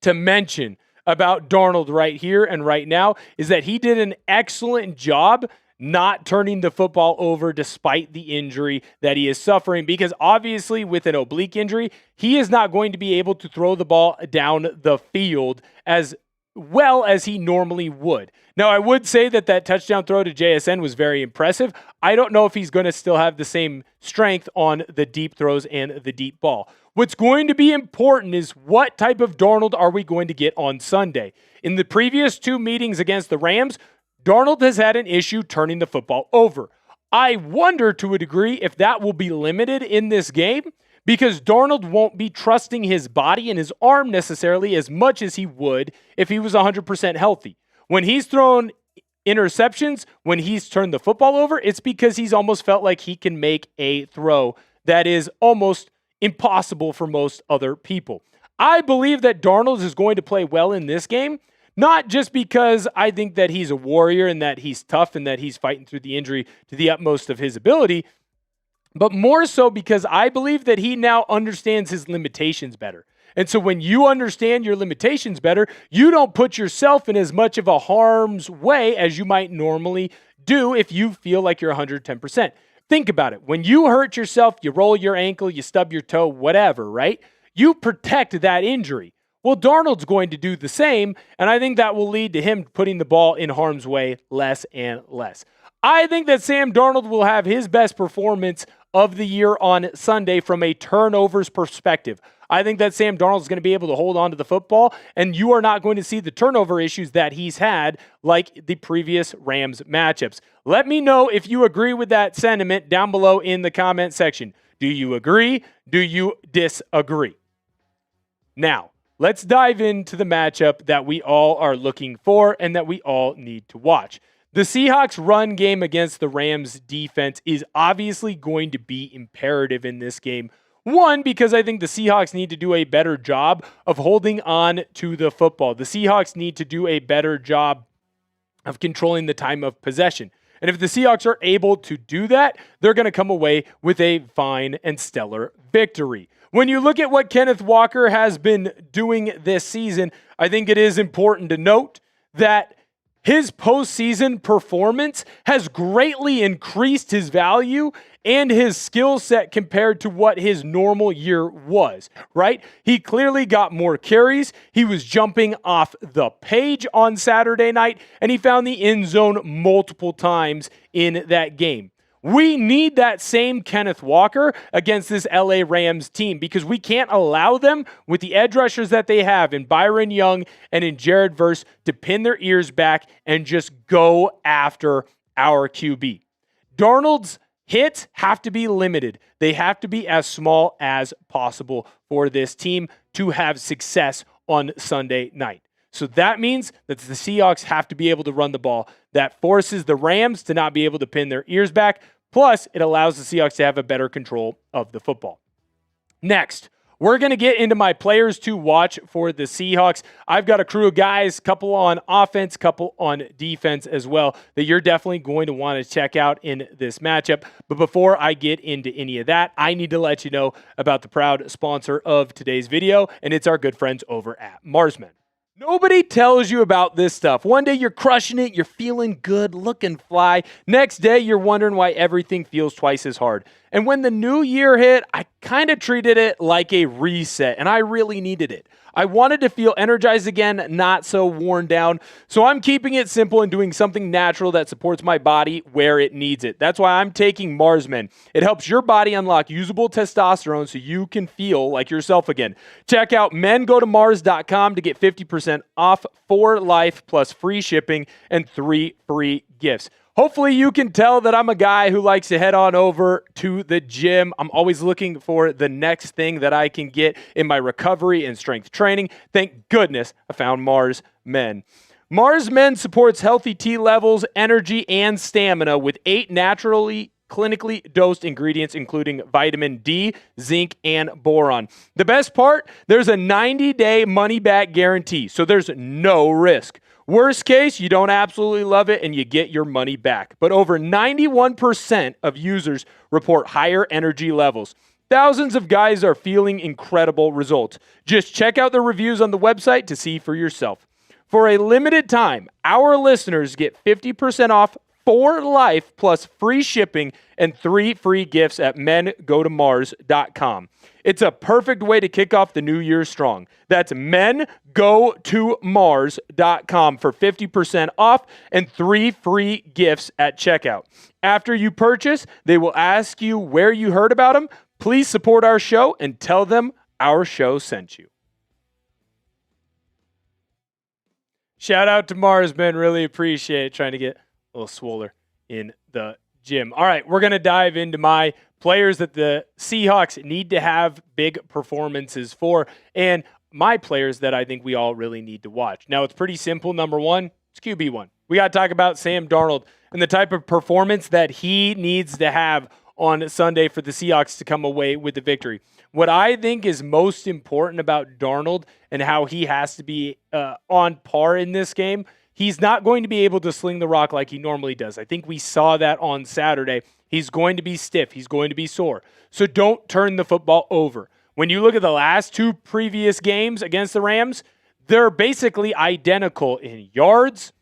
to mention about Darnold right here and right now is that he did an excellent job not turning the football over despite the injury that he is suffering, because obviously with an oblique injury, he is not going to be able to throw the ball down the field as well as he normally would. Now, I would say that touchdown throw to JSN was very impressive. I don't know if he's going to still have the same strength on the deep throws and the deep ball. What's going to be important is what type of Darnold are we going to get on Sunday? In the previous two meetings against the Rams, Darnold has had an issue turning the football over. I wonder to a degree if that will be limited in this game because Darnold won't be trusting his body and his arm necessarily as much as he would if he was 100% healthy. When he's thrown interceptions, when he's turned the football over, it's because he's almost felt like he can make a throw that is almost impossible for most other people. I believe that Darnold is going to play well in this game, not just because I think that he's a warrior and that he's tough and that he's fighting through the injury to the utmost of his ability, but more so because I believe that he now understands his limitations better. And so when you understand your limitations better, you don't put yourself in as much of a harm's way as you might normally do if you feel like you're 110%. Think about it. When you hurt yourself, you roll your ankle, you stub your toe, whatever, right? You protect that injury. Well, Darnold's going to do the same, and I think that will lead to him putting the ball in harm's way less and less. I think that Sam Darnold will have his best performance of the year on Sunday from a turnovers perspective. I think that Sam Darnold is going to be able to hold on to the football, and you are not going to see the turnover issues that he's had like the previous Rams matchups. Let me know if you agree with that sentiment down below in the comment section. Do you agree? Do you disagree? Now, let's dive into the matchup that we all are looking for and that we all need to watch. The Seahawks run game against the Rams defense is obviously going to be imperative in this game. One, because I think the Seahawks need to do a better job of holding on to the football. The Seahawks need to do a better job of controlling the time of possession. And if the Seahawks are able to do that, they're going to come away with a fine and stellar victory. When you look at what Kenneth Walker has been doing this season, I think it is important to note that his postseason performance has greatly increased his value and his skill set compared to what his normal year was, right? He clearly got more carries. He was jumping off the page on Saturday night, and he found the end zone multiple times in that game. We need that same Kenneth Walker against this LA Rams team because we can't allow them, with the edge rushers that they have in Byron Young and in Jared Verse, to pin their ears back and just go after our QB. Darnold's hits have to be limited. They have to be as small as possible for this team to have success on Sunday night. So that means that the Seahawks have to be able to run the ball. That forces the Rams to not be able to pin their ears back. Plus, it allows the Seahawks to have a better control of the football. Next, we're going to get into my players to watch for the Seahawks. I've got a crew of guys, couple on offense, couple on defense as well, that you're definitely going to want to check out in this matchup. But before I get into any of that, I need to let you know about the proud sponsor of today's video, and it's our good friends over at Marsman. Nobody tells you about this stuff. One day you're crushing it, you're feeling good, looking fly. Next day you're wondering why everything feels twice as hard. And when the new year hit, I kind of treated it like a reset, and I really needed it. I wanted to feel energized again, not so worn down. So I'm keeping it simple and doing something natural that supports my body where it needs it. That's why I'm taking Marsmen. It helps your body unlock usable testosterone so you can feel like yourself again. Check out mengotomars.com to get 50% off for life plus free shipping and 3 free gifts. Hopefully you can tell that I'm a guy who likes to head on over to the gym. I'm always looking for the next thing that I can get in my recovery and strength training. Thank goodness I found Mars Men. Mars Men supports healthy T levels, energy, and stamina with 8 naturally clinically dosed ingredients, including vitamin D, zinc, and boron. The best part, there's a 90-day money-back guarantee, so there's no risk. Worst case, you don't absolutely love it and you get your money back. But over 91% of users report higher energy levels. Thousands of guys are feeling incredible results. Just check out the reviews on the website to see for yourself. For a limited time, our listeners get 50% off for life plus free shipping and 3 free gifts at mengotomars.com. It's a perfect way to kick off the new year strong. That's mengotomars.com for 50% off and 3 free gifts at checkout. After you purchase, they will ask you where you heard about them. Please support our show and tell them our show sent you. Shout out to Mars, man. Really appreciate it. Trying to get a little swoller in the Jim. All right, we're going to dive into my players that the Seahawks need to have big performances for, and my players that I think we all really need to watch. Now, it's pretty simple. Number one, it's QB1. We got to talk about Sam Darnold and the type of performance that he needs to have on Sunday for the Seahawks to come away with the victory. What I think is most important about Darnold and how he has to be on par in this game, he's not going to be able to sling the rock like he normally does. I think we saw that on Saturday. He's going to be stiff. He's going to be sore. So don't turn the football over. When you look at the last two previous games against the Rams, they're basically identical in yards,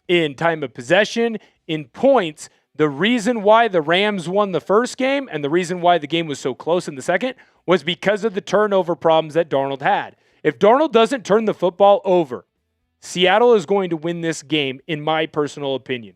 in time of possession, in points. The reason why the Rams won the first game and the reason why the game was so close in the second was because of the turnover problems that Darnold had. If Darnold doesn't turn the football over, Seattle is going to win this game, in my personal opinion.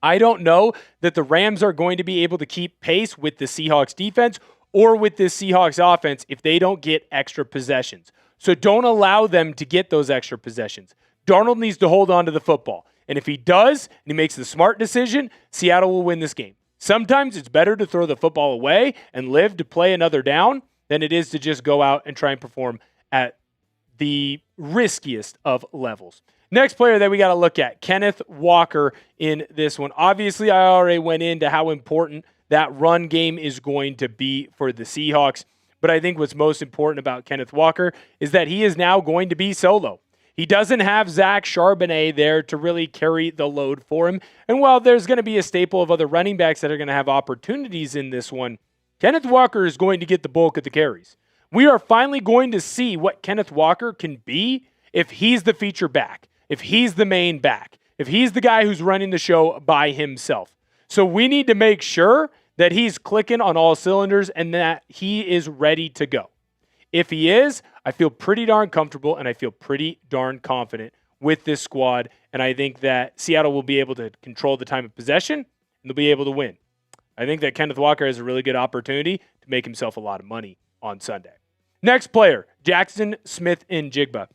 I don't know that the Rams are going to be able to keep pace with the Seahawks defense or with this Seahawks offense if they don't get extra possessions. So don't allow them to get those extra possessions. Darnold needs to hold on to the football. And if he does, and he makes the smart decision, Seattle will win this game. Sometimes it's better to throw the football away and live to play another down than it is to just go out and try and perform at the riskiest of levels. Next player that we got to look at, Kenneth Walker in this one. Obviously, I already went into how important that run game is going to be for the Seahawks. But I think what's most important about Kenneth Walker is that he is now going to be solo. He doesn't have Zach Charbonnet there to really carry the load for him. And while there's going to be a staple of other running backs that are going to have opportunities in this one, Kenneth Walker is going to get the bulk of the carries. We are finally going to see what Kenneth Walker can be if he's the feature back, if he's the main back, if he's the guy who's running the show by himself. So we need to make sure that he's clicking on all cylinders and that he is ready to go. If he is, I feel pretty darn comfortable and I feel pretty darn confident with this squad. And I think that Seattle will be able to control the time of possession and they'll be able to win. I think that Kenneth Walker has a really good opportunity to make himself a lot of money on Sunday. Next player, Jaxon Smith-Njigba.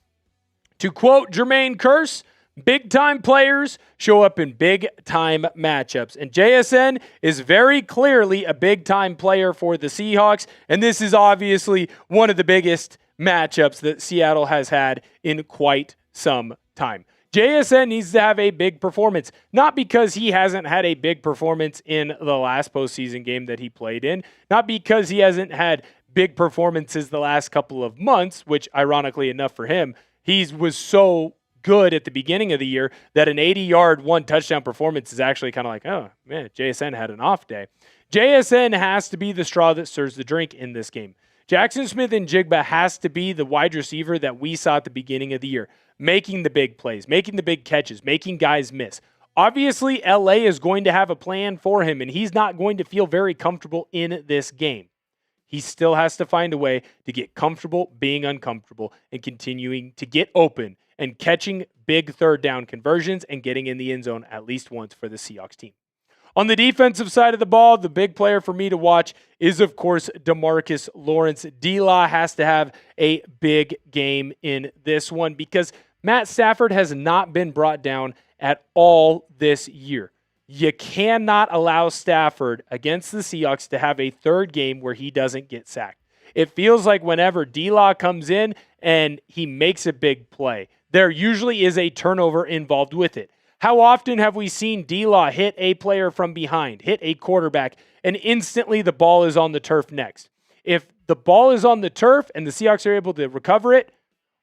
To quote Jermaine Kearse, big-time players show up in big-time matchups. And JSN is very clearly a big-time player for the Seahawks, and this is obviously one of the biggest matchups that Seattle has had in quite some time. JSN needs to have a big performance, not because he hasn't had a big performance in the last postseason game that he played in, not because he hasn't had big performances the last couple of months, which ironically enough for him, he was so good at the beginning of the year that an 80-yard, one-touchdown performance is actually kind of like, oh, man, JSN had an off day. JSN has to be the straw that stirs the drink in this game. Jaxon Smith-Njigba has to be the wide receiver that we saw at the beginning of the year, making the big plays, making the big catches, making guys miss. Obviously, LA is going to have a plan for him, and he's not going to feel very comfortable in this game. He still has to find a way to get comfortable being uncomfortable and continuing to get open and catching big third down conversions and getting in the end zone at least once for the Seahawks team. On the defensive side of the ball, the big player for me to watch is, of course, DeMarcus Lawrence. D-Law has to have a big game in this one because Matt Stafford has not been brought down at all this year. You cannot allow Stafford against the Seahawks to have a third game where he doesn't get sacked. It feels like whenever D-Law comes in and he makes a big play, there usually is a turnover involved with it. How often have we seen D-Law hit a player from behind, hit a quarterback, and instantly the ball is on the turf next? If the ball is on the turf and the Seahawks are able to recover it,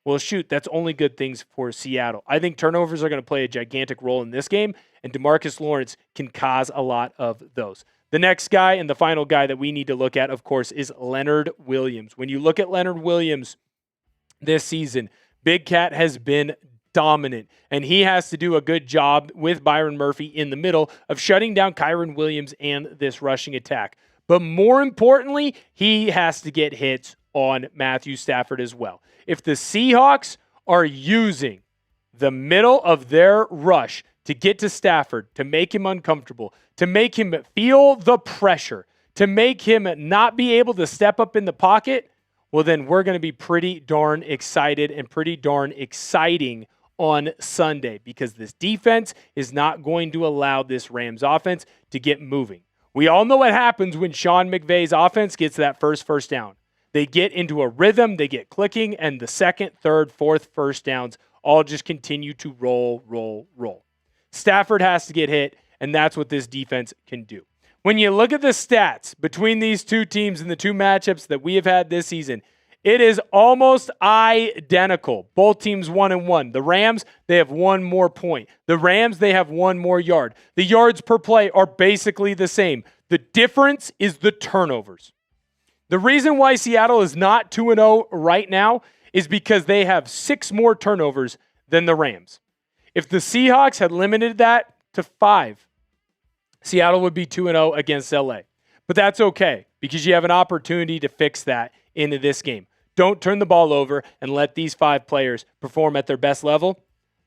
well, shoot, that's only good things for Seattle. I think turnovers are going to play a gigantic role in this game, and DeMarcus Lawrence can cause a lot of those. The next guy and the final guy that we need to look at, of course, is Leonard Williams. When you look at Leonard Williams this season, Big Cat has been dominant, and he has to do a good job with Byron Murphy in the middle of shutting down Kyren Williams and this rushing attack. But more importantly, he has to get hits on Matthew Stafford as well. If the Seahawks are using the middle of their rush to get to Stafford, to make him uncomfortable, to make him feel the pressure, to make him not be able to step up in the pocket, well, then we're going to be pretty darn excited and pretty darn exciting on Sunday because this defense is not going to allow this Rams offense to get moving. We all know what happens when Sean McVay's offense gets that first down. They get into a rhythm, they get clicking, and the second, third, fourth first downs all just continue to roll. Stafford has to get hit, and that's what this defense can do. When you look at the stats between these two teams in the two matchups that we have had this season, it is almost identical. Both teams 1-1. The Rams, they have one more point. The Rams, they have one more yard. The yards per play are basically the same. The difference is the turnovers. The reason why Seattle is not 2-0 right now is because they have 6 more turnovers than the Rams. If the Seahawks had limited that to 5, Seattle would be 2-0 against LA. But that's okay because you have an opportunity to fix that into this game. Don't turn the ball over and let these 5 players perform at their best level.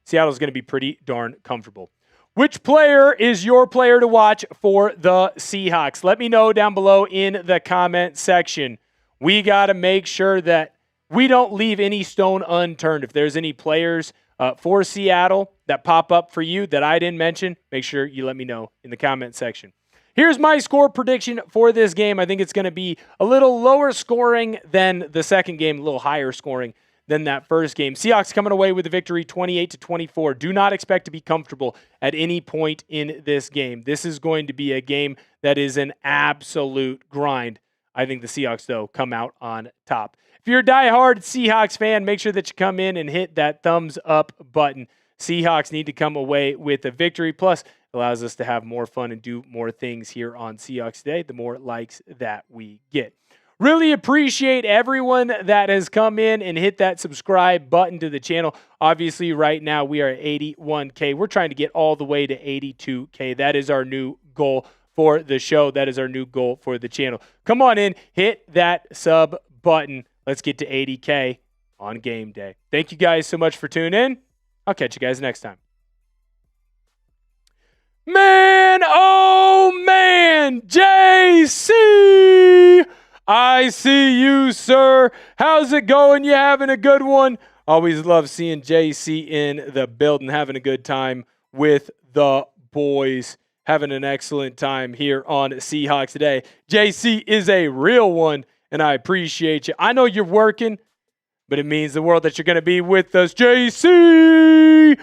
Seattle's going to be pretty darn comfortable. Which player is your player to watch for the Seahawks? Let me know down below in the comment section. We got to make sure that we don't leave any stone unturned. If there's any players for Seattle that pop up for you that I didn't mention, make sure you let me know in the comment section. Here's my score prediction for this game. I think it's going to be a little lower scoring than the second game, a little higher scoring than that first game. Seahawks coming away with a victory 28-24. Do not expect to be comfortable at any point in this game. This is going to be a game that is an absolute grind. I think the Seahawks, though, come out on top. If you're a diehard Seahawks fan, make sure that you come in and hit that thumbs up button. Seahawks need to come away with a victory. Plus, it allows us to have more fun and do more things here on Seahawks Today, the more likes that we get. Really appreciate everyone that has come in and hit that subscribe button to the channel. Obviously, right now, we are at 81K. We're trying to get all the way to 82K. That is our new goal for the show. That is our new goal for the channel. Come on in, hit that sub button. Let's get to 80K on game day. Thank you guys so much for tuning in. I'll catch you guys next time. Man, oh man, JC, I see you, sir. How's it going? You having a good one? Always love seeing JC in the building, having a good time with the boys, having an excellent time here on Seahawks Today. JC is a real one, and I appreciate you. I know you're working, but it means the world that you're going to be with us. JC,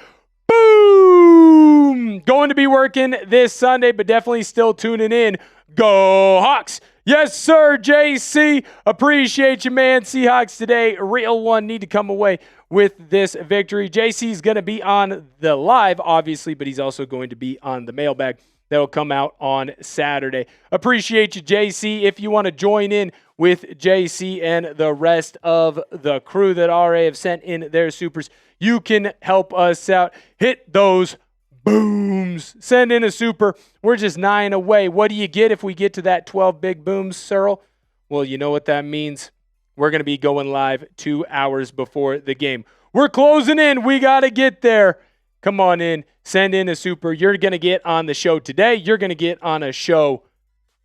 boom! Going to be working this Sunday, but definitely still tuning in. Go Hawks! Yes, sir, JC. Appreciate you, man. Seahawks Today, real one. Need to come away with this victory. JC's going to be on the live, obviously, but he's also going to be on the mailbag. That'll come out on Saturday. Appreciate you, JC. If you want to join in with JC and the rest of the crew that already have sent in their supers, you can help us out. Hit those booms. Send in a super. We're just 9 away. What do you get if we get to that 12 big booms, Searle? Well, you know what that means. We're going to be going live 2 hours before the game. We're closing in. We got to get there. Come on in. Send in a super. You're going to get on the show today. You're going to get on a show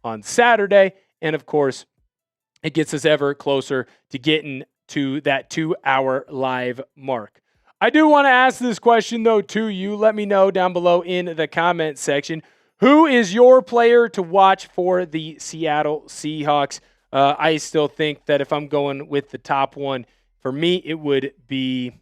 on Saturday. And, of course, it gets us ever closer to getting to that 2-hour live mark. I do want to ask this question, though, to you. Let me know down below in the comment section. Who is your player to watch for the Seattle Seahawks? I still think that if I'm going with the top one, for me, it would be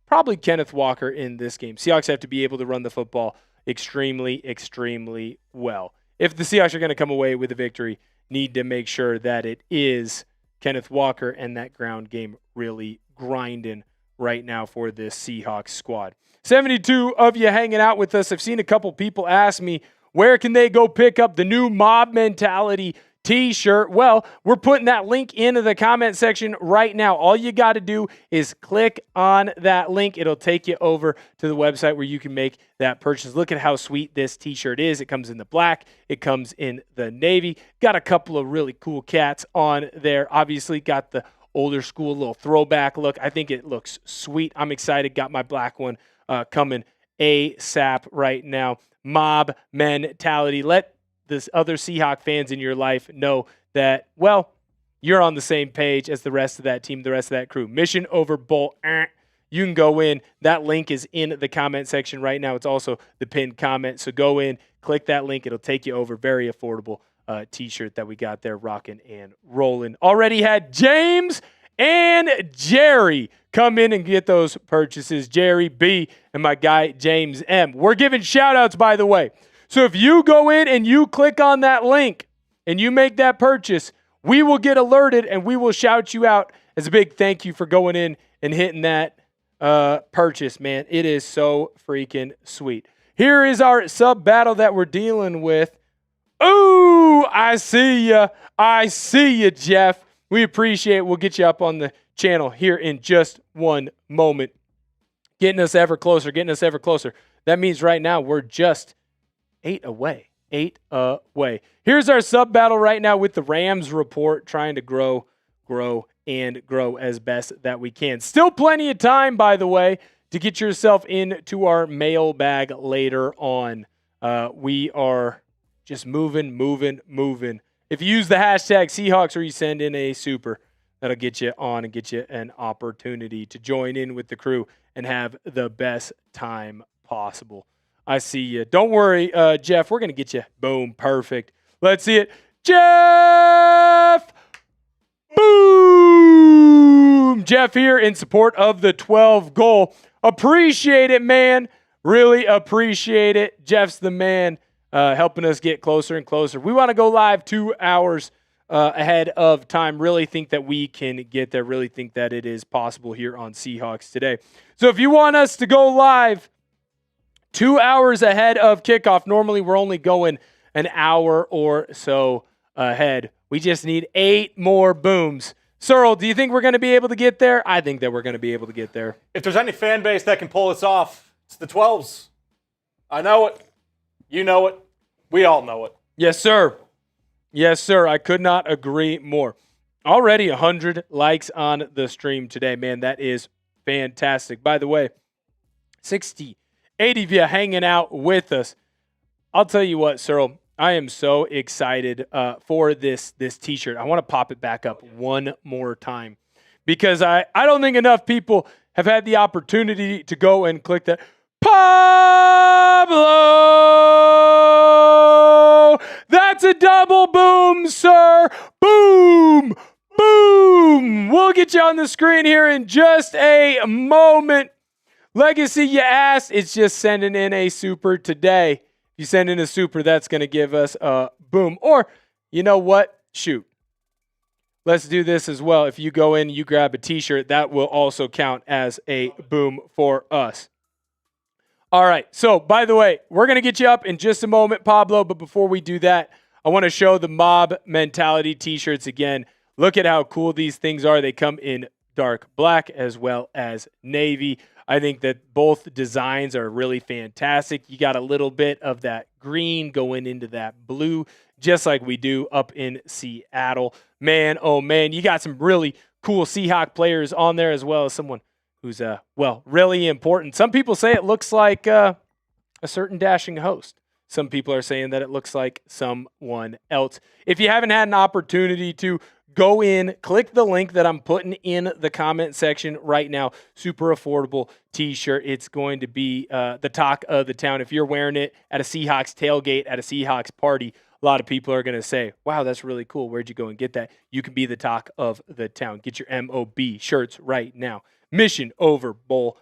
probably Kenneth Walker in this game. Seahawks have to be able to run the football extremely, extremely well. If the Seahawks are going to come away with a victory, need to make sure that it is Kenneth Walker and that ground game really grinding right now for this Seahawks squad. 72 of you hanging out with us. I've seen a couple people ask me, where can they go pick up the new Mob Mentality t-shirt? Well, we're putting that link into the comment section right now. All you got to do is click on that link. It'll take you over to the website where you can make that purchase. Look at how sweet this t-shirt is. It comes in the black. It comes in the navy. Got a couple of really cool cats on there. Obviously got the older school little throwback look. I think it looks sweet. I'm excited. Got my black one coming ASAP right now. Mob Mentality. Let this other Seahawk fans in your life know that, well, you're on the same page as the rest of that team, the rest of that crew. Mission over bull. you can go in. That link is in the comment section right now. It's also the pinned comment. So go in, click that link. It'll take you over. Very affordable t-shirt that we got there, rocking and rolling. Already had James and Jerry come in and get those purchases. Jerry B and my guy James M. We're giving shout outs, by the way. So if you go in and you click on that link and you make that purchase, we will get alerted and we will shout you out as a big thank you for going in and hitting that purchase, man. It is so freaking sweet. Here is our sub battle that we're dealing with. Ooh, I see ya. I see ya, Jeff. We appreciate it. We'll get you up on the channel here in just one moment. Getting us ever closer, getting us ever closer. That means right now we're just 8 away. 8 away. Here's our sub battle right now with the Rams report, trying to grow as best that we can. Still plenty of time, by the way, to get yourself into our mailbag later on. We are just moving. If you use the hashtag Seahawks or you send in a super, that'll get you on and get you an opportunity to join in with the crew and have the best time possible. I see you. Don't worry, Jeff. We're going to get you. Boom. Perfect. Let's see it. Jeff! Boom! Jeff here in support of the 12 goal. Appreciate it, man. Really appreciate it. Jeff's the man, helping us get closer and closer. We want to go live 2 hours ahead of time. Really think that we can get there. Really think that it is possible here on Seahawks Today. So if you want us to go live 2 hours ahead of kickoff, normally we're only going an hour or so ahead. We just need 8 more booms. Searle, do you think we're going to be able to get there? I think that we're going to be able to get there. If there's any fan base that can pull this off, it's the 12s. I know it. You know it. We all know it. Yes, sir. Yes, sir. I could not agree more. Already 100 likes on the stream today, man. That is fantastic. By the way, 80 of you hanging out with us. I'll tell you what, Searle, I am so excited for this t-shirt. I want to pop it back up one more time because I don't think enough people have had the opportunity to go and click that. Pablo! That's a double boom, sir. Boom! Boom! We'll get you on the screen here in just a moment. Legacy, you asked. It's just sending in a super today. If you send in a super, that's going to give us a boom. Or, you know what? Shoot. Let's do this as well. If you go in, you grab a t-shirt, that will also count as a boom for us. All right. So, by the way, we're going to get you up in just a moment, Pablo. But before we do that, I want to show the Mob Mentality t-shirts again. Look at how cool these things are. They come in dark black as well as navy. I think that both designs are really fantastic. You got a little bit of that green going into that blue, just like we do up in Seattle. Man, oh man, you got some really cool Seahawk players on there as well as someone who's, really important. Some people say it looks like a certain dashing host. Some people are saying that it looks like someone else. If you haven't had an opportunity to go in, click the link that I'm putting in the comment section right now. Super affordable t-shirt. It's going to be the talk of the town. If you're wearing it at a Seahawks tailgate, at a Seahawks party, a lot of people are going to say, wow, that's really cool. Where'd you go and get that? You can be the talk of the town. Get your MOB shirts right now. Mission over, Bowl.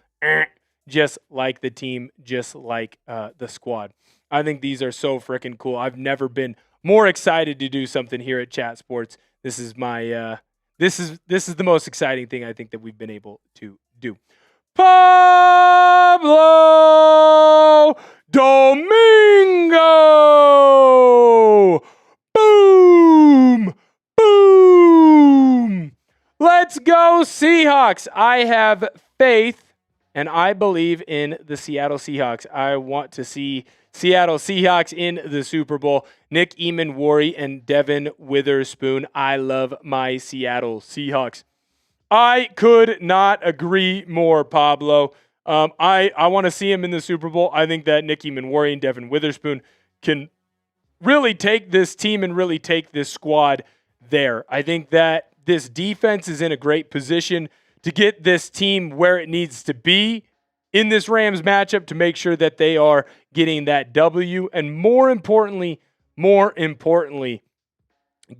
Just like the team, just like the squad. I think these are so freaking cool. I've never been more excited to do something here at Chat Sports. This is my this is the most exciting thing I think that we've been able to do. Pablo Domingo! Boom! Boom! Let's go Seahawks! I have faith and I believe in the Seattle Seahawks. I want to see Seattle Seahawks in the Super Bowl. Nick Eamon-Warry and Devin Witherspoon. I love my Seattle Seahawks. I could not agree more, Pablo. I want to see him in the Super Bowl. I think that Nick Eamon-Warry and Devin Witherspoon can really take this team and really take this squad there. I think that this defense is in a great position to get this team where it needs to be in this Rams matchup to make sure that they are getting that W, and more importantly,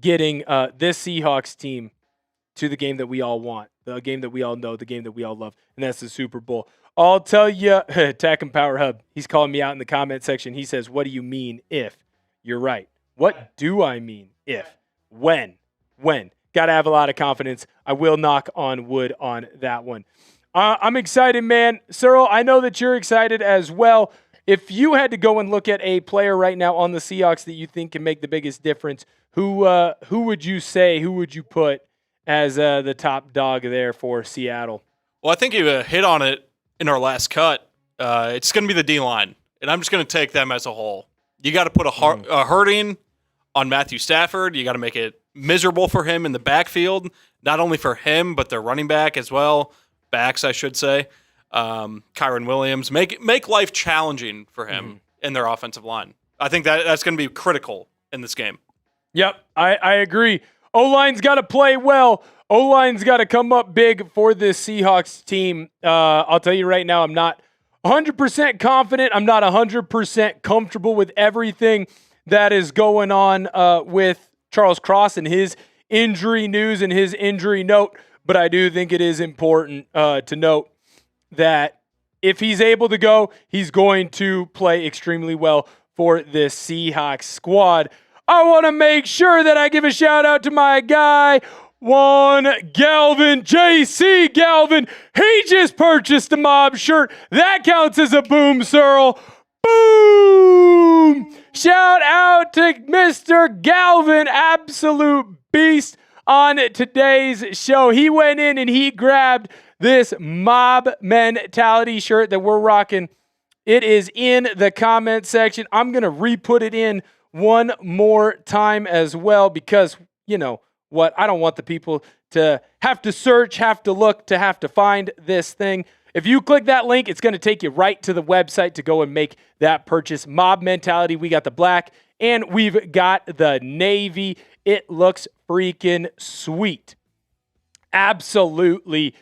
getting this Seahawks team to the game that we all want, the game that we all know, the game that we all love, and that's the Super Bowl. I'll tell you, Tech and Power Hub, he's calling me out in the comment section. He says, what do you mean if? You're right. What do I mean if? When? Got to have a lot of confidence. I will knock on wood on that one. I'm excited, man. Cyril, I know that you're excited as well. If you had to go and look at a player right now on the Seahawks that you think can make the biggest difference, who would you say, who would you put as the top dog there for Seattle? Well, I think you hit on it in our last cut. It's going to be the D-line, and I'm just going to take them as a whole. You got to put a hurting on Matthew Stafford. You got to make it miserable for him in the backfield, not only for him, but their running back as well. Backs, I should say. Kyron Williams. Make life challenging for him in their offensive line. I think that's going to be critical in this game. Yep, I agree. O-line's got to play well. O-line's got to come up big for this Seahawks team. I'll tell you right now, I'm not 100% confident. I'm not 100% comfortable with everything that is going on with Charles Cross and his injury news and his injury note. But I do think it is important to note that if he's able to go, he's going to play extremely well for this Seahawks squad. I want to make sure that I give a shout out to my guy, Galvin, JC Galvin. He just purchased a Mob shirt. That counts as a boom, Cyril. Boom! Shout out to Mr. Galvin, absolute beast on today's show. He went in and he grabbed this Mob Mentality shirt that we're rocking. It is in the comment section. I'm going to re-put it in one more time as well because, you know what, I don't want the people to have to search, have to look, to have to find this thing. If you click that link, it's going to take you right to the website to go and make that purchase. Mob Mentality, we got the black and we've got the navy. It looks freaking sweet. Absolutely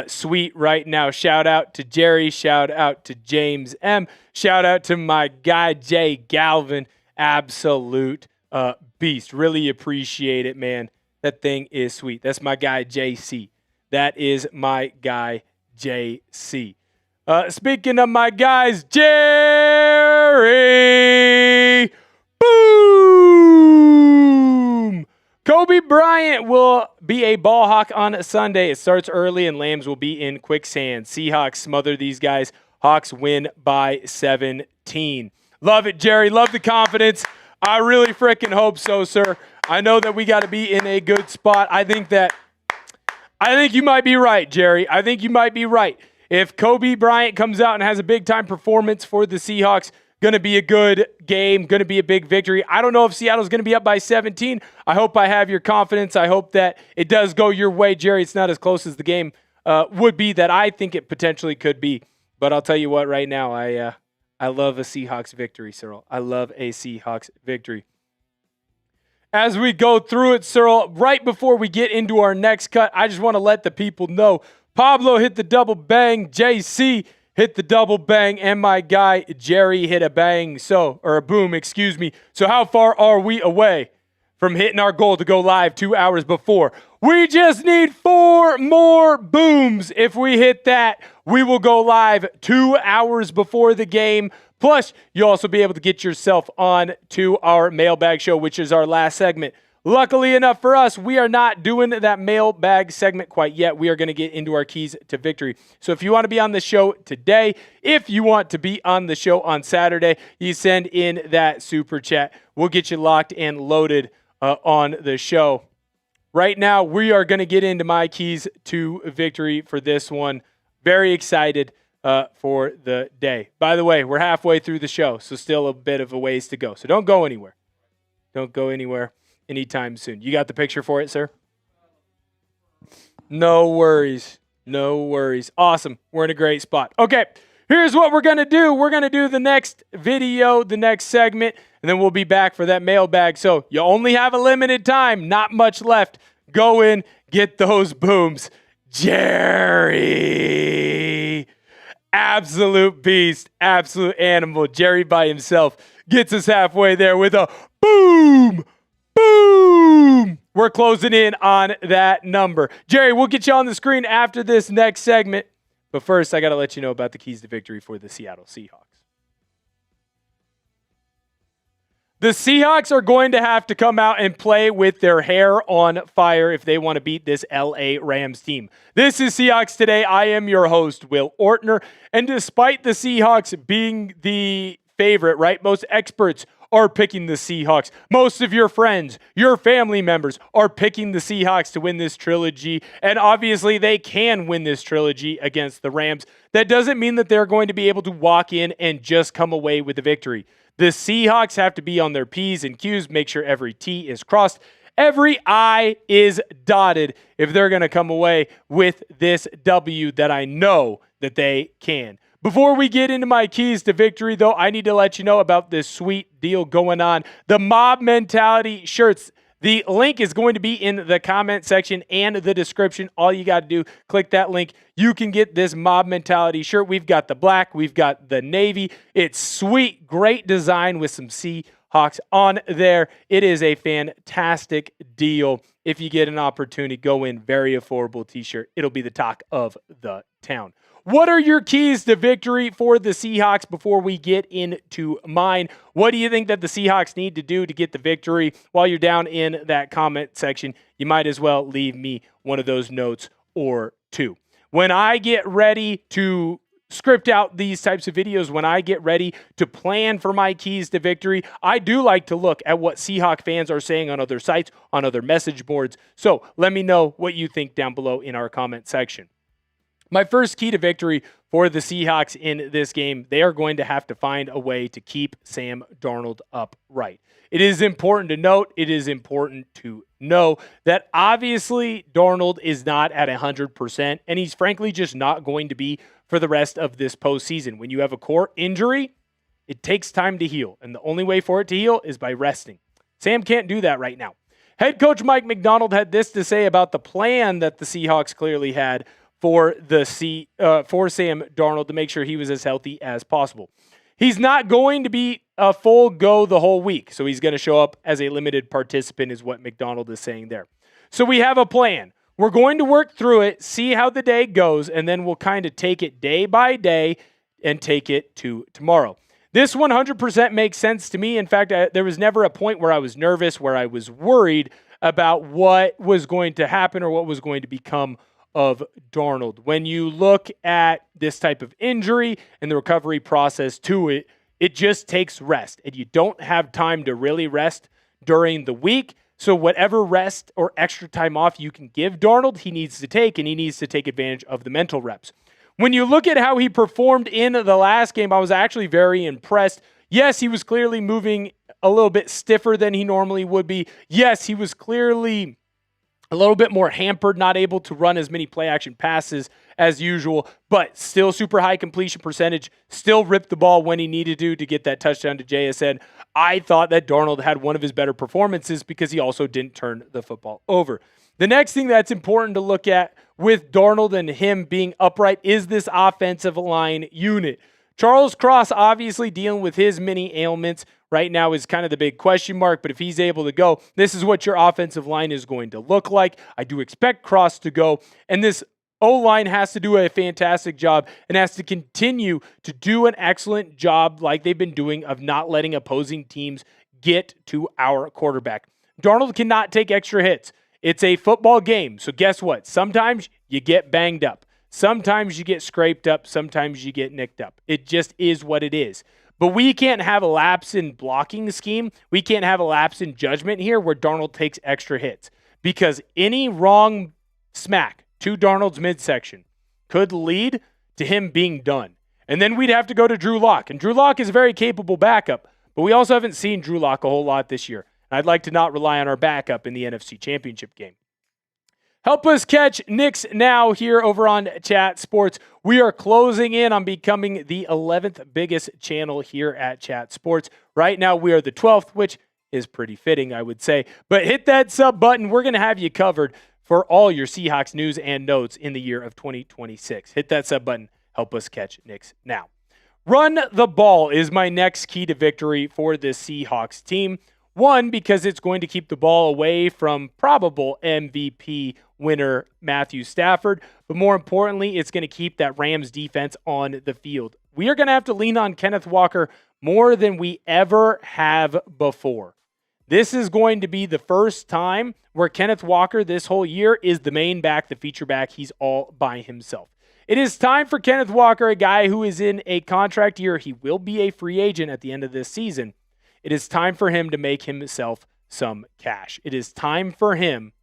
sweet right now. Shout out to Jerry. Shout out to James M. Shout out to my guy, Jay Galvin. Absolute beast. Really appreciate it, man. That thing is sweet. That's my guy, JC. That is my guy, JC. Speaking of my guys, Jerry. Boom! Kobe Bryant will be a ball hawk on Sunday. It starts early and Lambs will be in quicksand. Seahawks smother these guys. Hawks win by 17. Love it, Jerry. Love the confidence. I really freaking hope so, sir. I know that we got to be in a good spot. I think you might be right, Jerry. I think you might be right. If Kobe Bryant comes out and has a big-time performance for the Seahawks, going to be a good game, going to be a big victory. I don't know if Seattle's going to be up by 17. I hope I have your confidence. I hope that it does go your way, Jerry. It's not as close as the game would be that I think it potentially could be. But I'll tell you what, right now, I love a Seahawks victory, Cyril. I love a Seahawks victory. As we go through it, Cyril, right before we get into our next cut, I just want to let the people know Pablo hit the double bang, JC hit the double bang, and my guy Jerry hit a bang, or a boom, excuse me. So how far are we away from hitting our goal to go live 2 hours before? We just need 4 more booms. If we hit that, we will go live 2 hours before the game. Plus, you'll also be able to get yourself on to our mailbag show, which is our last segment. Luckily enough for us, we are not doing that mailbag segment quite yet. We are going to get into our keys to victory. So if you want to be on the show today, if you want to be on the show on Saturday, you send in that super chat. We'll get you locked and loaded on the show. Right now, we are going to get into my keys to victory for this one. Very excited for the day. By the way, we're halfway through the show, so still a bit of a ways to go. So don't go anywhere. Don't go anywhere anytime soon. You got the picture for it, sir? No worries. No worries. Awesome. We're in a great spot. Okay, here's what we're going to do. We're going to do the next video, the next segment, and then we'll be back for that mailbag. So you only have a limited time, not much left. Go in, get those booms. Jerry. Absolute beast, absolute animal. Jerry by himself gets us halfway there with a boom, boom. We're closing in on that number. Jerry, we'll get you on the screen after this next segment. But first, I got to let you know about the keys to victory for the Seattle Seahawks. The Seahawks are going to have to come out and play with their hair on fire if they want to beat this LA Rams team. This is Seahawks Today. I am your host, Will Ortner. And despite the Seahawks being the favorite, right? Most experts are picking the Seahawks. Most of your friends, your family members are picking the Seahawks to win this trilogy. And obviously they can win this trilogy against the Rams. That doesn't mean that they're going to be able to walk in and just come away with a victory. The Seahawks have to be on their P's and Q's, make sure every T is crossed, every I is dotted if they're going to come away with this W that I know that they can. Before we get into my keys to victory, though, I need to let you know about this sweet deal going on. The Mob Mentality shirts. The link is going to be in the comment section and the description. All you got to do, click that link. You can get this Mob Mentality shirt. We've got the black. We've got the navy. It's sweet, great design with some Seahawks on there. It is a fantastic deal. If you get an opportunity, go in. Very affordable t-shirt. It'll be the talk of the town. What are your keys to victory for the Seahawks before we get into mine? What do you think that the Seahawks need to do to get the victory? While you're down in that comment section, you might as well leave me one of those notes or two. When I get ready to script out these types of videos, when I get ready to plan for my keys to victory, I do like to look at what Seahawk fans are saying on other sites, on other message boards. So let me know what you think down below in our comment section. My first key to victory for the Seahawks in this game, they are going to have to find a way to keep Sam Darnold upright. It is important to note, it is important to know that obviously Darnold is not at 100%, and he's frankly just not going to be for the rest of this postseason. When you have a core injury, it takes time to heal, and the only way for it to heal is by resting. Sam can't do that right now. Head coach Mike Macdonald had this to say about the plan that the Seahawks clearly had for Sam Darnold to make sure he was as healthy as possible. He's not going to be a full go the whole week, so he's going to show up as a limited participant is what Macdonald is saying there. So we have a plan. We're going to work through it, see how the day goes, and then we'll kind of take it day by day and take it to tomorrow. This 100% makes sense to me. In fact, there was never a point where I was nervous, where I was worried about what was going to happen or what was going to become of Darnold. When you look at this type of injury and the recovery process to it, it just takes rest, and you don't have time to really rest during the week. So whatever rest or extra time off you can give Darnold, he needs to take, and he needs to take advantage of the mental reps. When you look at how he performed in the last game, I was actually very impressed. Yes, he was clearly moving a little bit stiffer than he normally would be. Yes, he was clearly a little bit more hampered, not able to run as many play-action passes as usual, but still super high completion percentage, still ripped the ball when he needed to get that touchdown to JSN. I thought that Darnold had one of his better performances because he also didn't turn the football over. The next thing that's important to look at with Darnold and him being upright is this offensive line unit. Charles Cross obviously dealing with his many ailments right now is kind of the big question mark, but if he's able to go, this is what your offensive line is going to look like. I do expect Cross to go, and this O-line has to do a fantastic job and has to continue to do an excellent job like they've been doing of not letting opposing teams get to our quarterback. Darnold cannot take extra hits. It's a football game, so guess what? Sometimes you get banged up. Sometimes you get scraped up. Sometimes you get nicked up. It just is what it is. But we can't have a lapse in blocking scheme. We can't have a lapse in judgment here where Darnold takes extra hits, because any wrong smack to Darnold's midsection could lead to him being done. And then we'd have to go to Drew Lock. And Drew Lock is a very capable backup, but we also haven't seen Drew Lock a whole lot this year. And I'd like to not rely on our backup in the NFC Championship game. Help us catch Knicks now here over on Chat Sports. We are closing in on becoming the 11th biggest channel here at Chat Sports. Right now, we are the 12th, which is pretty fitting, I would say. But hit that sub button. We're going to have you covered for all your Seahawks news and notes in the year of 2026. Hit that sub button. Help us catch Knicks now. Run the ball is my next key to victory for this Seahawks team. One, because it's going to keep the ball away from probable MVP winner Matthew Stafford. But more importantly, it's going to keep that Rams defense on the field. We are going to have to lean on Kenneth Walker more than we ever have before. This is going to be the first time where Kenneth Walker this whole year is the main back, the feature back. He's all by himself. It is time for Kenneth Walker, a guy who is in a contract year. He will be a free agent at the end of this season. It is time for him to make himself some cash. It is time for him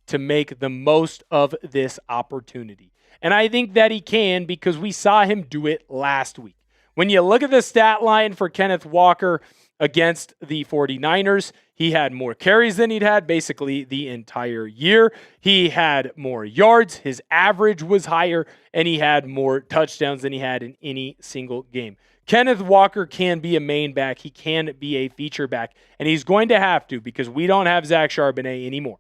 to make the most of this opportunity. And I think that he can because we saw him do it last week. When you look at the stat line for Kenneth Walker against the 49ers, he had more carries than he'd had basically the entire year. He had more yards. His average was higher, and he had more touchdowns than he had in any single game. Kenneth Walker can be a main back. He can be a feature back, and he's going to have to because we don't have Zach Charbonnet anymore.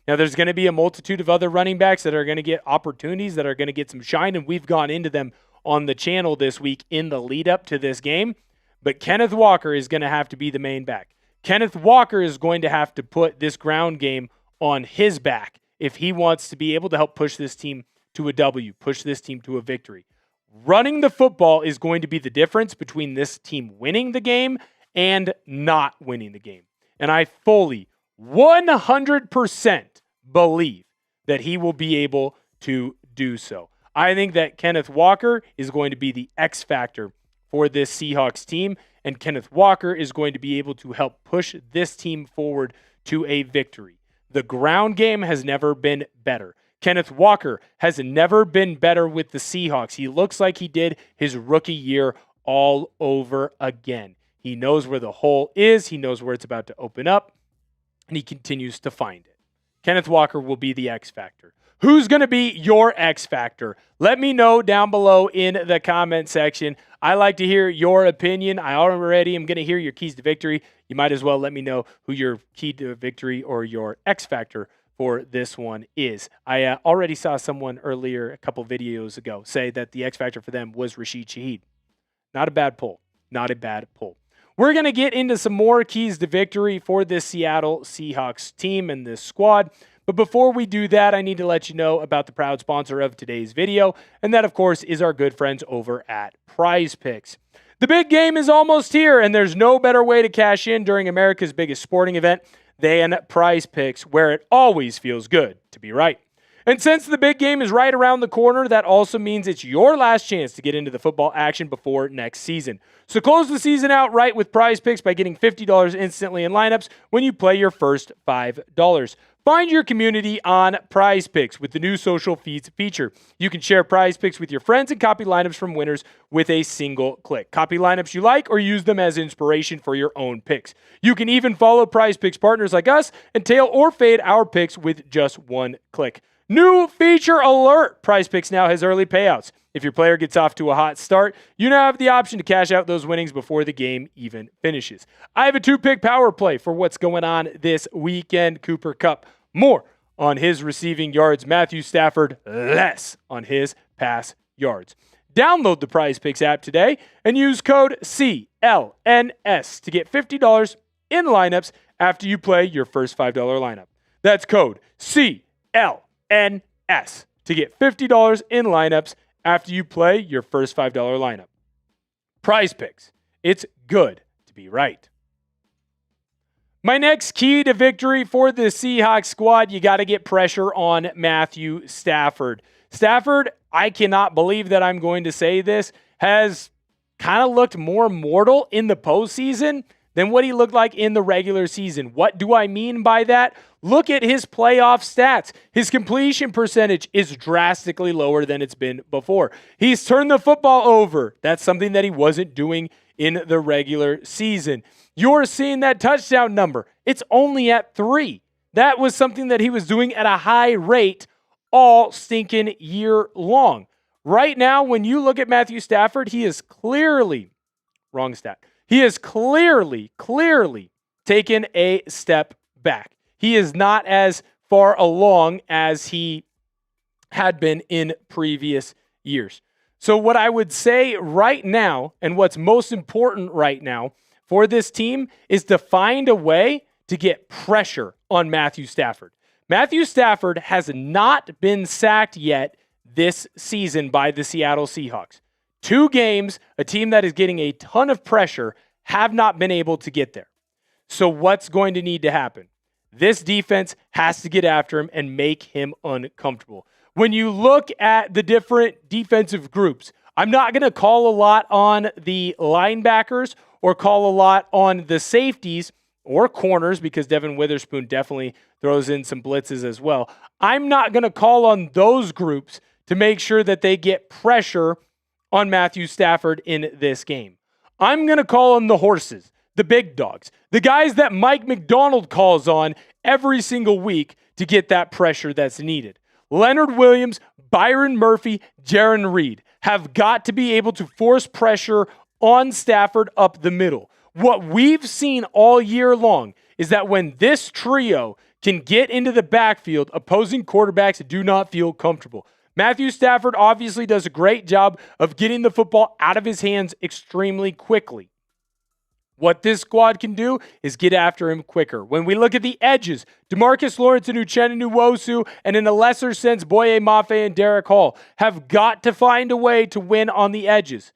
Now, there's going to be a multitude of other running backs that are going to get opportunities, that are going to get some shine, and we've gone into them on the channel this week in the lead up to this game. But Kenneth Walker is going to have to be the main back. Kenneth Walker is going to have to put this ground game on his back if he wants to be able to help push this team to a W, push this team to a victory. Running the football is going to be the difference between this team winning the game and not winning the game. And I fully, 100% believe that he will be able to do so. I think that Kenneth Walker is going to be the X factor for this Seahawks team, and Kenneth Walker is going to be able to help push this team forward to a victory. The ground game has never been better. Kenneth Walker has never been better with the Seahawks. He looks like he did his rookie year all over again. He knows where the hole is. He knows where it's about to open up, and he continues to find it. Kenneth Walker will be the X factor. Who's going to be your X factor? Let me know down below in the comment section. I like to hear your opinion. I already am going to hear your keys to victory. You might as well let me know who your key to victory or your X factor for this one is. I already saw someone earlier, a couple videos ago, say that the X factor for them was Rashid Shaheed. Not a bad pull. Not a bad pull. We're going to get into some more keys to victory for this Seattle Seahawks team and this squad. But before we do that, I need to let you know about the proud sponsor of today's video, and that, of course, is our good friends over at Prize Picks. The big game is almost here, and there's no better way to cash in during America's biggest sporting event than Prize Picks, where it always feels good to be right. And since the big game is right around the corner, that also means it's your last chance to get into the football action before next season. So close the season out right with Prize Picks by getting $50 instantly in lineups when you play your first $5. Find your community on Prize Picks with the new social feeds feature. You can share Prize Picks with your friends and copy lineups from winners with a single click. Copy lineups you like or use them as inspiration for your own picks. You can even follow Prize Picks partners like us and tail or fade our picks with just one click. New feature alert! Prize Picks now has early payouts. If your player gets off to a hot start, you now have the option to cash out those winnings before the game even finishes. I have a 2-pick power play for what's going on this weekend. Cooper Kupp, more on his receiving yards. Matthew Stafford, less on his pass yards. Download the Prize Picks app today and use code CLNS to get $50 in lineups after you play your first $5 lineup. That's code CLNS to get $50 in lineups after you play your first $5 lineup. Prize Picks. It's good to be right. My next key to victory for the Seahawks squad, you got to get pressure on Matthew Stafford. Stafford, I cannot believe that I'm going to say this, has kind of looked more mortal in the postseason than what he looked like in the regular season. What do I mean by that? Look at his playoff stats. His completion percentage is drastically lower than it's been before. He's turned the football over. That's something that he wasn't doing in the regular season. You're seeing that touchdown number. It's only at 3. That was something that he was doing at a high rate all stinking year long. Right now, when you look at Matthew Stafford, he is clearly, wrong stat, he is clearly taken a step back. He is not as far along as he had been in previous years. So what I would say right now, and what's most important right now for this team, is to find a way to get pressure on Matthew Stafford. Matthew Stafford has not been sacked yet this season by the Seattle Seahawks. 2 games, a team that is getting a ton of pressure, have not been able to get there. So what's going to need to happen? This defense has to get after him and make him uncomfortable. When you look at the different defensive groups, I'm not going to call a lot on the linebackers or call a lot on the safeties or corners, because Devin Witherspoon definitely throws in some blitzes as well. I'm not going to call on those groups to make sure that they get pressure on Matthew Stafford in this game. I'm going to call on the horses, the big dogs, the guys that Mike Macdonald calls on every single week to get that pressure that's needed. Leonard Williams, Byron Murphy, Jarran Reed have got to be able to force pressure on Stafford up the middle. What we've seen all year long is that when this trio can get into the backfield, opposing quarterbacks do not feel comfortable. Matthew Stafford obviously does a great job of getting the football out of his hands extremely quickly. What this squad can do is get after him quicker. When we look at the edges, DeMarcus Lawrence and Uchenna Nwosu, and in a lesser sense, Boye Mafe and Derek Hall, have got to find a way to win on the edges.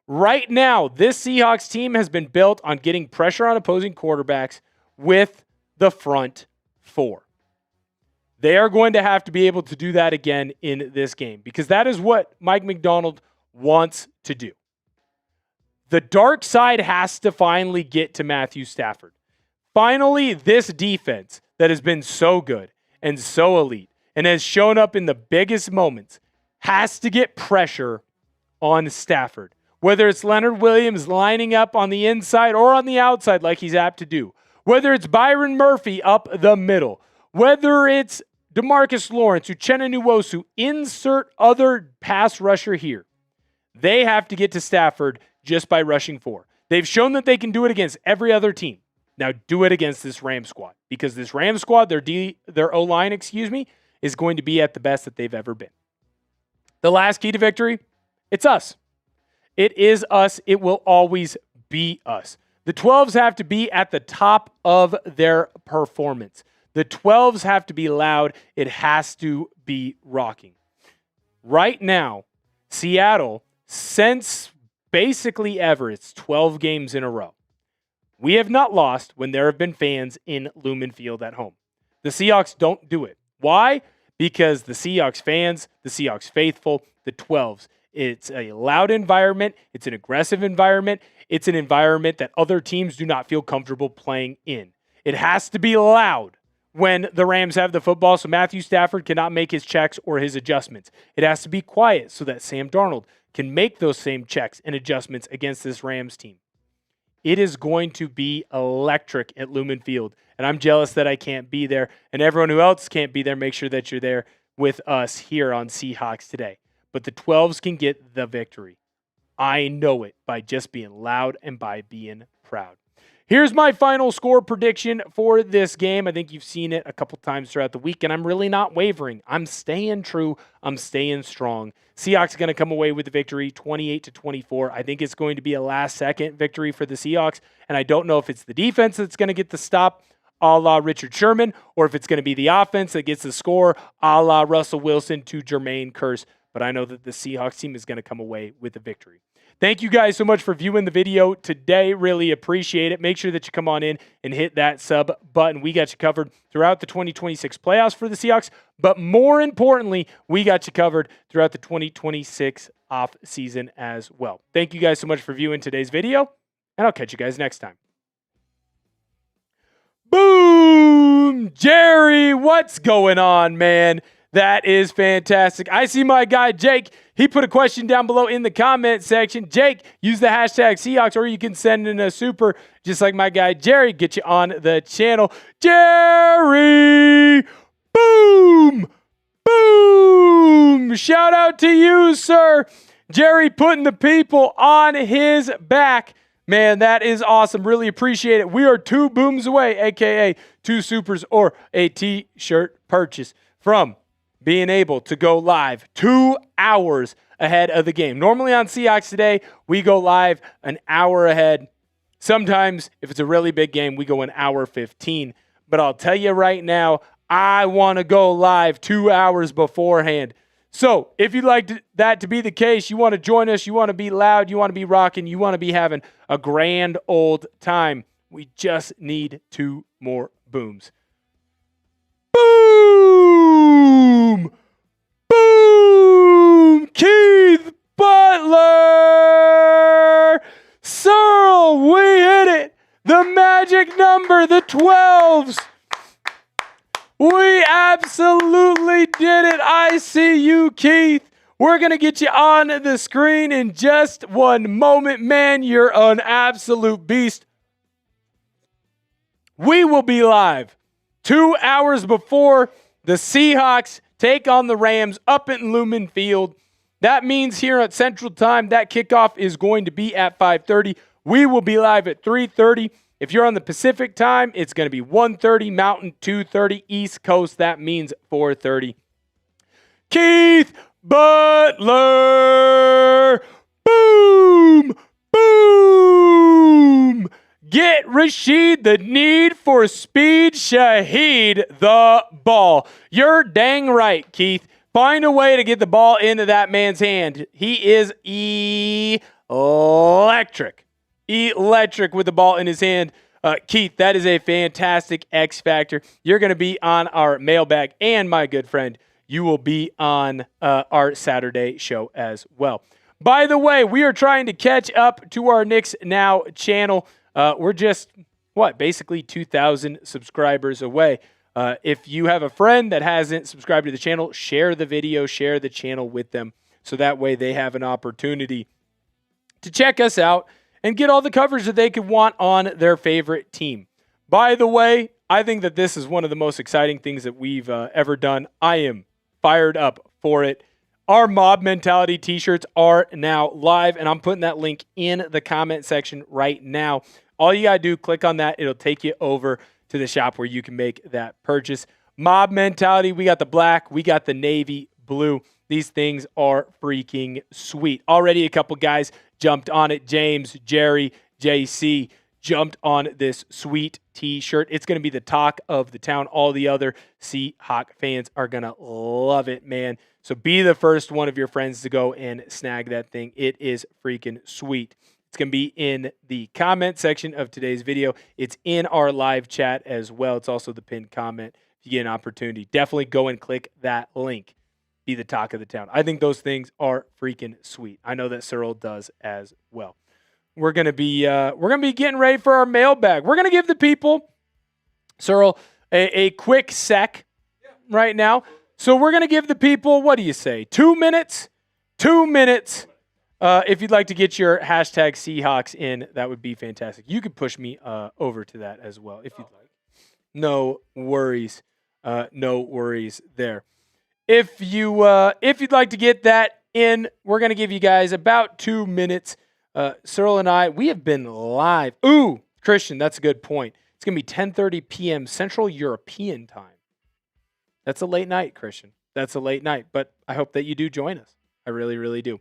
Right now, this Seahawks team has been built on getting pressure on opposing quarterbacks with the front 4. They are going to have to be able to do that again in this game, because that is what Mike Macdonald wants to do. The dark side has to finally get to Matthew Stafford. Finally, this defense that has been so good and so elite and has shown up in the biggest moments has to get pressure on Stafford. Whether it's Leonard Williams lining up on the inside or on the outside like he's apt to do. Whether it's Byron Murphy up the middle. Whether it's DeMarcus Lawrence, Uchenna Nwosu, insert other pass rusher here. They have to get to Stafford just by rushing 4. They've shown that they can do it against every other team. Now do it against this Rams squad, because this Rams squad, their O-line, is going to be at the best that they've ever been. The last key to victory, it's us. It is us. It will always be us. The 12s have to be at the top of their performance. The 12s have to be loud. It has to be rocking. Right now, Seattle, since basically ever, it's 12 games in a row, we have not lost when there have been fans in Lumen Field at home. The Seahawks don't do it. Why? Because the Seahawks fans, the Seahawks faithful, the 12s, it's a loud environment. It's an aggressive environment. It's an environment that other teams do not feel comfortable playing in. It has to be loud when the Rams have the football so Matthew Stafford cannot make his checks or his adjustments. It has to be quiet so that Sam Darnold can make those same checks and adjustments against this Rams team. It is going to be electric at Lumen Field, and I'm jealous that I can't be there, and everyone who else can't be there, make sure that you're there with us here on Seahawks Today. But the 12s can get the victory. I know it by just being loud and by being proud. Here's my final score prediction for this game. I think you've seen it a couple times throughout the week, and I'm really not wavering. I'm staying true. I'm staying strong. Seahawks are going to come away with the victory, 28-24. I think it's going to be a last-second victory for the Seahawks, and I don't know if it's the defense that's going to get the stop, a la Richard Sherman, or if it's going to be the offense that gets the score, a la Russell Wilson to Jermaine Kearse. But I know that the Seahawks team is going to come away with a victory. Thank you guys so much for viewing the video today. Really appreciate it. Make sure that you come on in and hit that sub button. We got you covered throughout the 2026 playoffs for the Seahawks, but more importantly, we got you covered throughout the 2026 off season as well. Thank you guys so much for viewing today's video, and I'll catch you guys next time. Boom! Jerry, what's going on, man? That is fantastic. I see my guy, Jake. He put a question down below in the comment section. Jake, use the hashtag Seahawks, or you can send in a super, just like my guy, Jerry. Get you on the channel. Jerry! Boom! Boom! Shout out to you, sir. Jerry putting the people on his back. Man, that is awesome. Really appreciate it. We are 2 booms away, a.k.a. 2 supers or a T-shirt purchase from being able to go live 2 hours ahead of the game. Normally on Seahawks Today, we go live an hour ahead. Sometimes, if it's a really big game, we go an hour 15. But I'll tell you right now, I want to go live 2 hours beforehand. So if you'd like that to be the case, you want to join us, you want to be loud, you want to be rocking, you want to be having a grand old time, we just need 2 more booms. Boom! Boom! Keith Butler! Searle, we hit it! The magic number, the 12s! We absolutely did it. I see you, Keith. We're going to get you on the screen in just one moment. Man, you're an absolute beast. We will be live 2 hours before the Seahawks take on the Rams up in Lumen Field. That means here at Central Time, that kickoff is going to be at 5:30. We will be live at 3:30. If you're on the Pacific time, it's going to be 1:30 Mountain, 2:30 East Coast. That means 4:30. Keith Butler! Boom! Boom! Get Rashid the Need for Speed Shaheed the ball. You're dang right, Keith. Find a way to get the ball into that man's hand. He is electric. Electric with the ball in his hand. Keith, that is a fantastic X factor. You're going to be on our mailbag, and my good friend, you will be on our Saturday show as well. By the way, we are trying to catch up to our Knicks Now channel. We're just, basically 2,000 subscribers away. If you have a friend that hasn't subscribed to the channel, share the video, share the channel with them, so that way they have an opportunity to check us out and get all the coverage that they could want on their favorite team. By the way, I think that this is one of the most exciting things that we've ever done. I am fired up for it. Our Mob Mentality t-shirts are now live, and I'm putting that link in the comment section right now. All you got to do, click on that. It'll take you over to the shop where you can make that purchase. Mob Mentality, we got the black, we got the navy blue. These things are freaking sweet. Already a couple guys jumped on it. James, Jerry, JC jumped on this sweet t-shirt. It's going to be the talk of the town. All the other Seahawk fans are going to love it, man. So be the first one of your friends to go and snag that thing. It is freaking sweet. It's going to be in the comment section of today's video. It's in our live chat as well. It's also the pinned comment. If you get an opportunity, definitely go and click that link. Be the talk of the town. I think those things are freaking sweet. I know that Searle does as well. We're gonna be getting ready for our mailbag. We're gonna give the people, Searle, a quick sec right now. So we're gonna give the people, what do you say, 2 minutes? 2 minutes. If you'd like to get your hashtag Seahawks in, that would be fantastic. You could push me over to that as well if you'd like. No worries. No worries there. If you'd like to get that in, we're going to give you guys about 2 minutes. Searle and I, we have been live. Ooh, Christian, that's a good point. It's going to be 10:30 p.m. Central European time. That's a late night, Christian. That's a late night, but I hope that you do join us. I really, really do.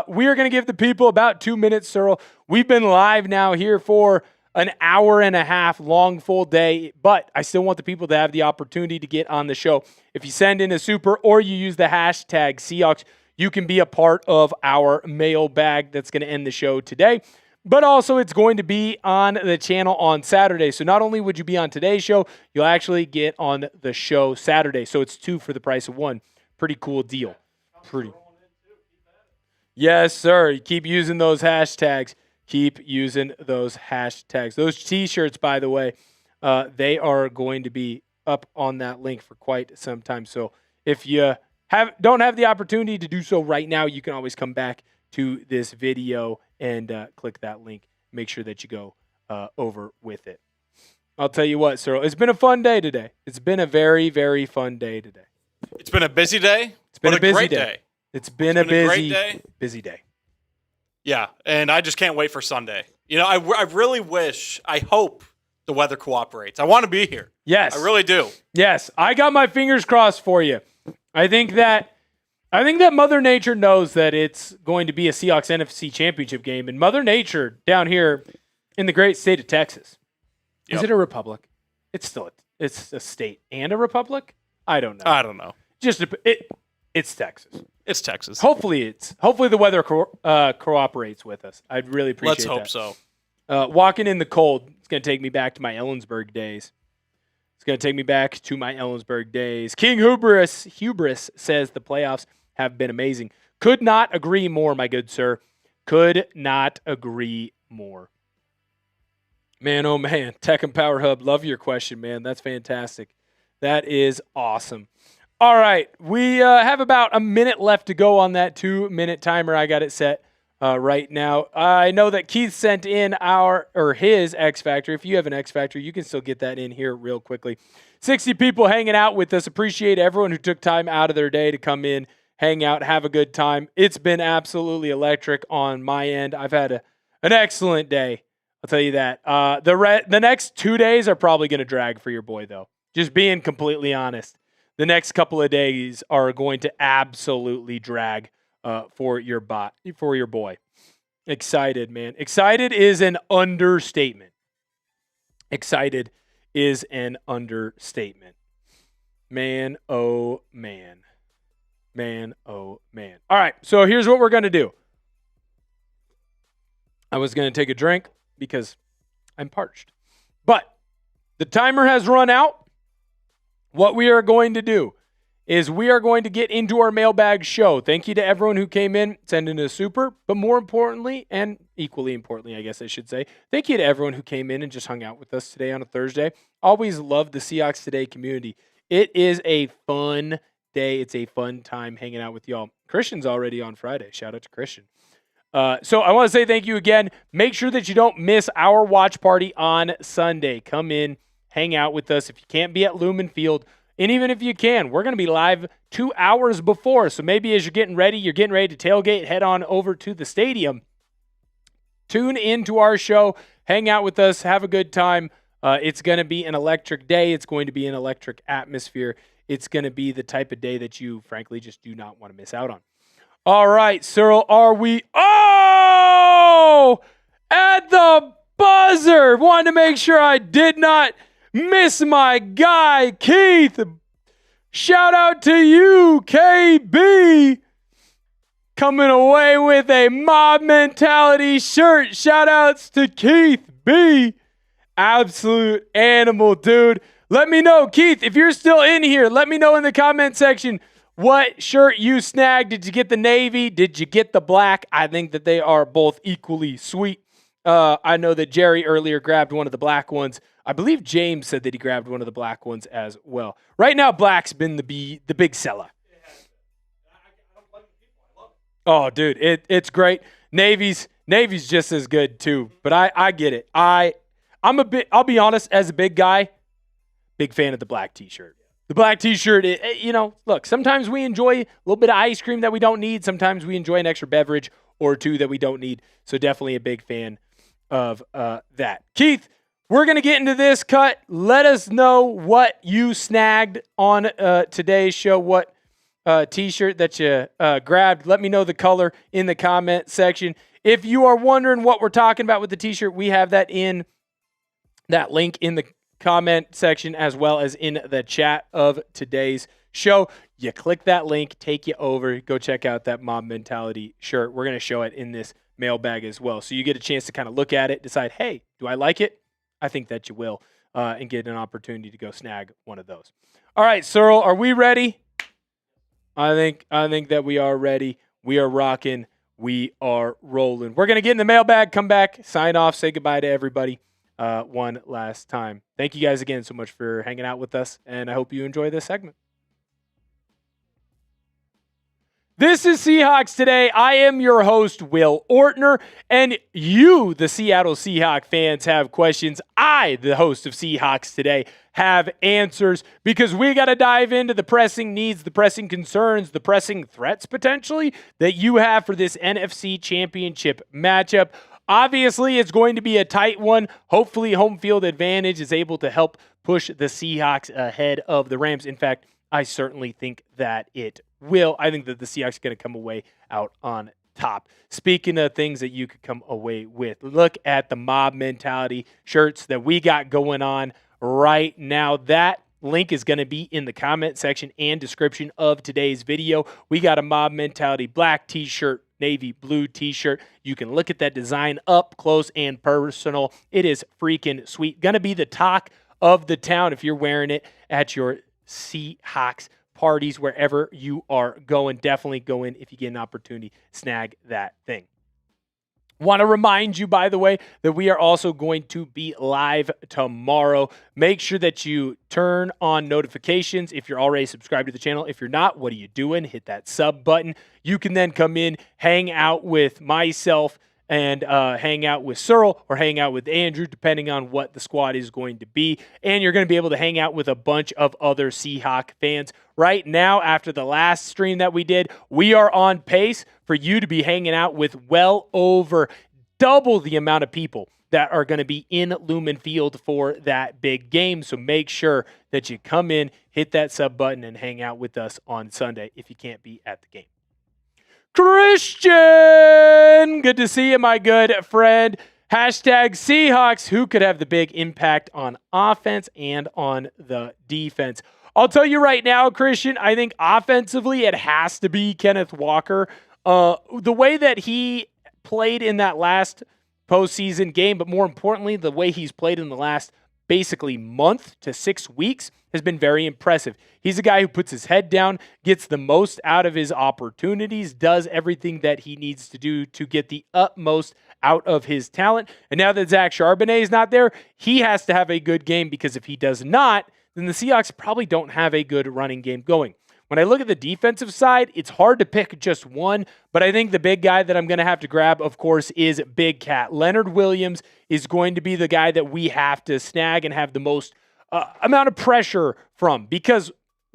We are going to give the people about 2 minutes, Searle. We've been live now here for an hour and a half, long, full day, but I still want the people to have the opportunity to get on the show. If you send in a super or you use the hashtag Seahawks, you can be a part of our mailbag that's going to end the show today. But also it's going to be on the channel on Saturday. So not only would you be on today's show, you'll actually get on the show Saturday. So it's 2 for the price of 1. Pretty cool deal. Pretty. Yes, sir. You keep using those hashtags. Keep using those hashtags. Those t-shirts, by the way, they are going to be up on that link for quite some time. So if you don't have the opportunity to do so right now, you can always come back to this video and click that link. Make sure that you go over with it. I'll tell you what, Searle, it's been a fun day today. It's been a very, very fun day today. It's been a busy day. It's been a busy great day. It's been a busy, great day. Busy day. Yeah, and I just can't wait for Sunday. You know, I really wish, I hope the weather cooperates. I want to be here. Yes. I really do. Yes. I got my fingers crossed for you. I think that Mother Nature knows that it's going to be a Seahawks NFC Championship game, and Mother Nature down here in the great state of Texas. Is it a republic? It's a state and a republic? I don't know. I don't know. It's Texas. It's Texas. Hopefully the weather cooperates with us. I'd really appreciate that. Let's hope so. Walking in the cold, it's going to take me back to my Ellensburg days. King Hubris says the playoffs have been amazing. Could not agree more, my good sir. Could not agree more. Man, oh man. Tech and Power Hub, love your question, man. That's fantastic. That is awesome. All right, we have about a minute left to go on that 2-minute timer. I got it set right now. I know that Keith sent in his X Factor. If you have an X Factor, you can still get that in here real quickly. 60 people hanging out with us. Appreciate everyone who took time out of their day to come in, hang out, have a good time. It's been absolutely electric on my end. I've had an excellent day. I'll tell you that. The next 2 days are probably going to drag for your boy, though. Just being completely honest. The next couple of days are going to absolutely drag for your boy. Excited, man. Excited is an understatement. Man, oh, man. Man, oh, man. All right, so here's what we're going to do. I was going to take a drink because I'm parched. But the timer has run out. What we are going to do is we are going to get into our mailbag show. Thank you to everyone who came in, sent in a super, but more importantly, and equally importantly, I guess I should say, thank you to everyone who came in and just hung out with us today on a Thursday. Always love the Seahawks Today community. It is a fun day. It's a fun time hanging out with y'all. Christian's already on Friday. Shout out to Christian. So I want to say thank you again. Make sure that you don't miss our watch party on Sunday. Come in, hang out with us. If you can't be at Lumen Field, and even if you can, we're going to be live 2 hours before. So maybe as you're getting ready to tailgate, head on over to the stadium. Tune into our show, hang out with us, have a good time. It's going to be an electric day. It's going to be an electric atmosphere. It's going to be the type of day that you, frankly, just do not want to miss out on. All right, Cyril, are we? Oh! At the buzzer! Wanted to make sure I did not miss my guy, Keith. Shout out to you, KB. Coming away with a mob mentality shirt. Shout outs to Keith B. Absolute animal, dude. Let me know, Keith, if you're still in here, let me know in the comment section what shirt you snagged. Did you get the navy? Did you get the black? I think that they are both equally sweet. I know that Jerry earlier grabbed one of the black ones. I believe James said that he grabbed one of the black ones as well. Right now, black's been the big seller. Oh, dude, it's great. Navy's just as good too. But I get it. I'll be honest, as a big guy, big fan of the black t-shirt. The black t-shirt, look, sometimes we enjoy a little bit of ice cream that we don't need. Sometimes we enjoy an extra beverage or two that we don't need. So definitely a big fan of that. Keith, we're going to get into this cut. Let us know what you snagged on today's show, what t-shirt that you grabbed. Let me know the color in the comment section. If you are wondering what we're talking about with the t-shirt, we have that in that link in the comment section as well as in the chat of today's show. You click that link, take you over, go check out that Mob Mentality shirt. We're going to show it in this mailbag as well. So you get a chance to kind of look at it, decide, hey, do I like it? I think that you will, and get an opportunity to go snag one of those. All right, Cyril, are we ready? I think that we are ready. We are rocking. We are rolling. We're going to get in the mailbag, come back, sign off, say goodbye to everybody one last time. Thank you guys again so much for hanging out with us, and I hope you enjoy this segment. This is Seahawks Today. I am your host, Will Ortner, and you, the Seattle Seahawks fans, have questions. I, the host of Seahawks Today, have answers because we got to dive into the pressing needs, the pressing concerns, the pressing threats potentially that you have for this NFC Championship matchup. Obviously, it's going to be a tight one. Hopefully, home field advantage is able to help push the Seahawks ahead of the Rams. In fact, I certainly think that it will. I think that the Seahawks are going to come away out on top. Speaking of things that you could come away with, look at the mob mentality shirts that we got going on right now. That link is going to be in the comment section and description of today's video. We got a mob mentality black t-shirt, navy blue t-shirt. You can look at that design up close and personal. It is freaking sweet. Going to be the talk of the town if you're wearing it at your Seahawks parties, wherever you are going. Definitely go in if you get an opportunity, snag that thing. Want to remind you, by the way, that we are also going to be live tomorrow. Make sure that you turn on notifications if you're already subscribed to the channel. If you're not, what are you doing? Hit that sub button. You can then come in, hang out with myself, and hang out with Searle or hang out with Andrew, depending on what the squad is going to be. And you're going to be able to hang out with a bunch of other Seahawk fans. Right now, after the last stream that we did, we are on pace for you to be hanging out with well over double the amount of people that are going to be in Lumen Field for that big game. So make sure that you come in, hit that sub button, and hang out with us on Sunday if you can't be at the game. Christian, good to see you, my good friend. Hashtag Seahawks, who could have the big impact on offense and on the defense? I'll tell you right now, Christian, I think offensively it has to be Kenneth Walker. The way that he played in that last postseason game, but more importantly, the way he's played in the last basically month to 6 weeks has been very impressive. He's a guy who puts his head down, gets the most out of his opportunities, does everything that he needs to do to get the utmost out of his talent. And now that Zach Charbonnet is not there, he has to have a good game, because if he does not, then the Seahawks probably don't have a good running game going. When I look at the defensive side, it's hard to pick just one, but I think the big guy that I'm going to have to grab, of course, is Big Cat. Leonard Williams is going to be the guy that we have to snag and have the most amount of pressure from, because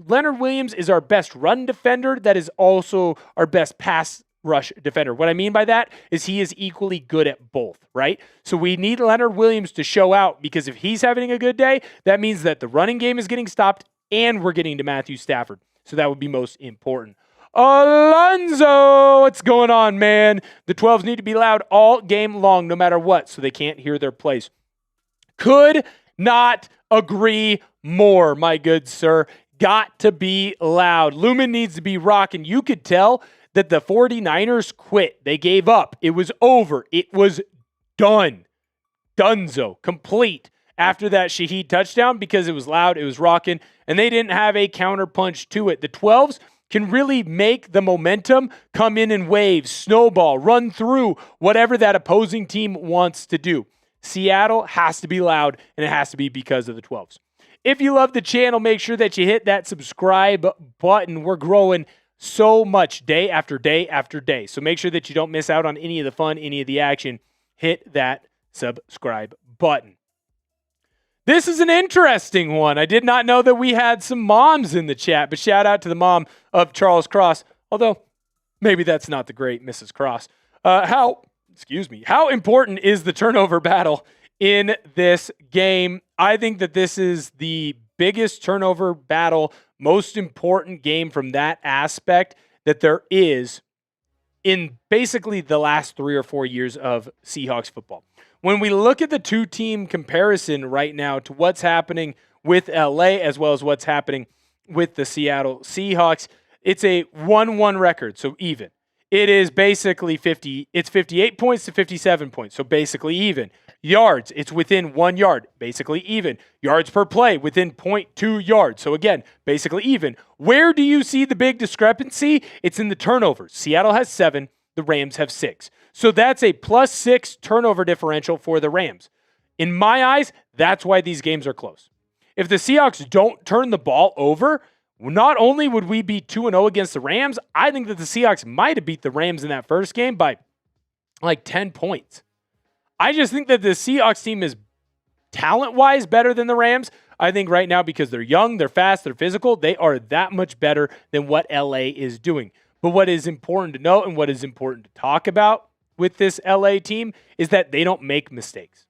Leonard Williams is our best run defender. That is also our best pass rush defender. What I mean by that is he is equally good at both, right? So we need Leonard Williams to show out, because if he's having a good day, that means that the running game is getting stopped and we're getting to Matthew Stafford. So that would be most important. Alonzo, what's going on, man? The 12s need to be loud all game long, no matter what, so they can't hear their plays. Could not agree more, my good sir. Got to be loud. Lumen needs to be rocking. You could tell that the 49ers quit. They gave up. It was over. It was done. Dunzo. Complete. After that Shaheed touchdown, because it was loud, it was rocking, and they didn't have a counterpunch to it. The 12s can really make the momentum come in waves, snowball, run through whatever that opposing team wants to do. Seattle has to be loud, and it has to be because of the 12s. If you love the channel, make sure that you hit that subscribe button. We're growing so much day after day after day. So make sure that you don't miss out on any of the fun, any of the action. Hit that subscribe button. This is an interesting one. I did not know that we had some moms in the chat, but shout out to the mom of Charles Cross, although maybe that's not the great Mrs. Cross. How important is the turnover battle in this game? I think that this is the biggest turnover battle, most important game from that aspect that there is in basically the last 3 or 4 years of Seahawks football. When we look at the two-team comparison right now to what's happening with LA as well as what's happening with the Seattle Seahawks, it's a 1-1 record, so even. It is basically 58 points to 57 points, so basically even. Yards, it's within 1 yard, basically even. Yards per play, within 0.2 yards, so again, basically even. Where do you see the big discrepancy? It's in the turnovers. Seattle has 7, the Rams have 6. So that's a +6 turnover differential for the Rams. In my eyes, that's why these games are close. If the Seahawks don't turn the ball over, not only would we be 2-0 against the Rams, I think that the Seahawks might have beat the Rams in that first game by like 10 points. I just think that the Seahawks team is talent-wise better than the Rams. I think right now, because they're young, they're fast, they're physical, they are that much better than what LA is doing. But what is important to note and what is important to talk about with this LA team is that they don't make mistakes.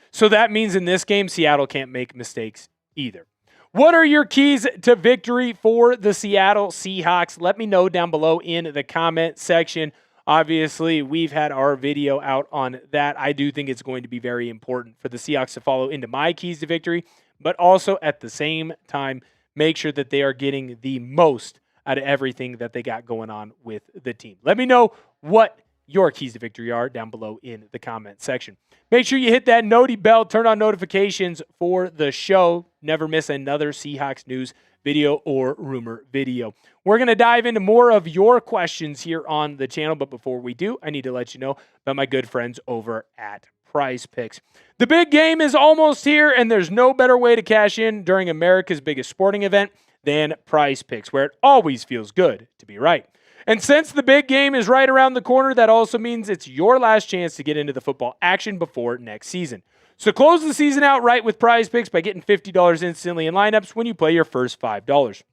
So that means in this game, Seattle can't make mistakes either. What are your keys to victory for the Seattle Seahawks? Let me know down below in the comment section. Obviously, we've had our video out on that. I do think it's going to be very important for the Seahawks to follow into my keys to victory, but also at the same time, make sure that they are getting the most out of everything that they got going on with the team. Let me know what your keys to victory are down below in the comment section. Make sure you hit that Noti Bell, turn on notifications for the show. Never miss another Seahawks news video or rumor video. We're going to dive into more of your questions here on the channel, but before we do, I need to let you know about my good friends over at Prize Picks. The big game is almost here, and there's no better way to cash in during America's biggest sporting event than Prize Picks, where it always feels good to be right. And since the big game is right around the corner, that also means it's your last chance to get into the football action before next season. So close the season out right with Prize Picks by getting $50 instantly in lineups when you play your first $5.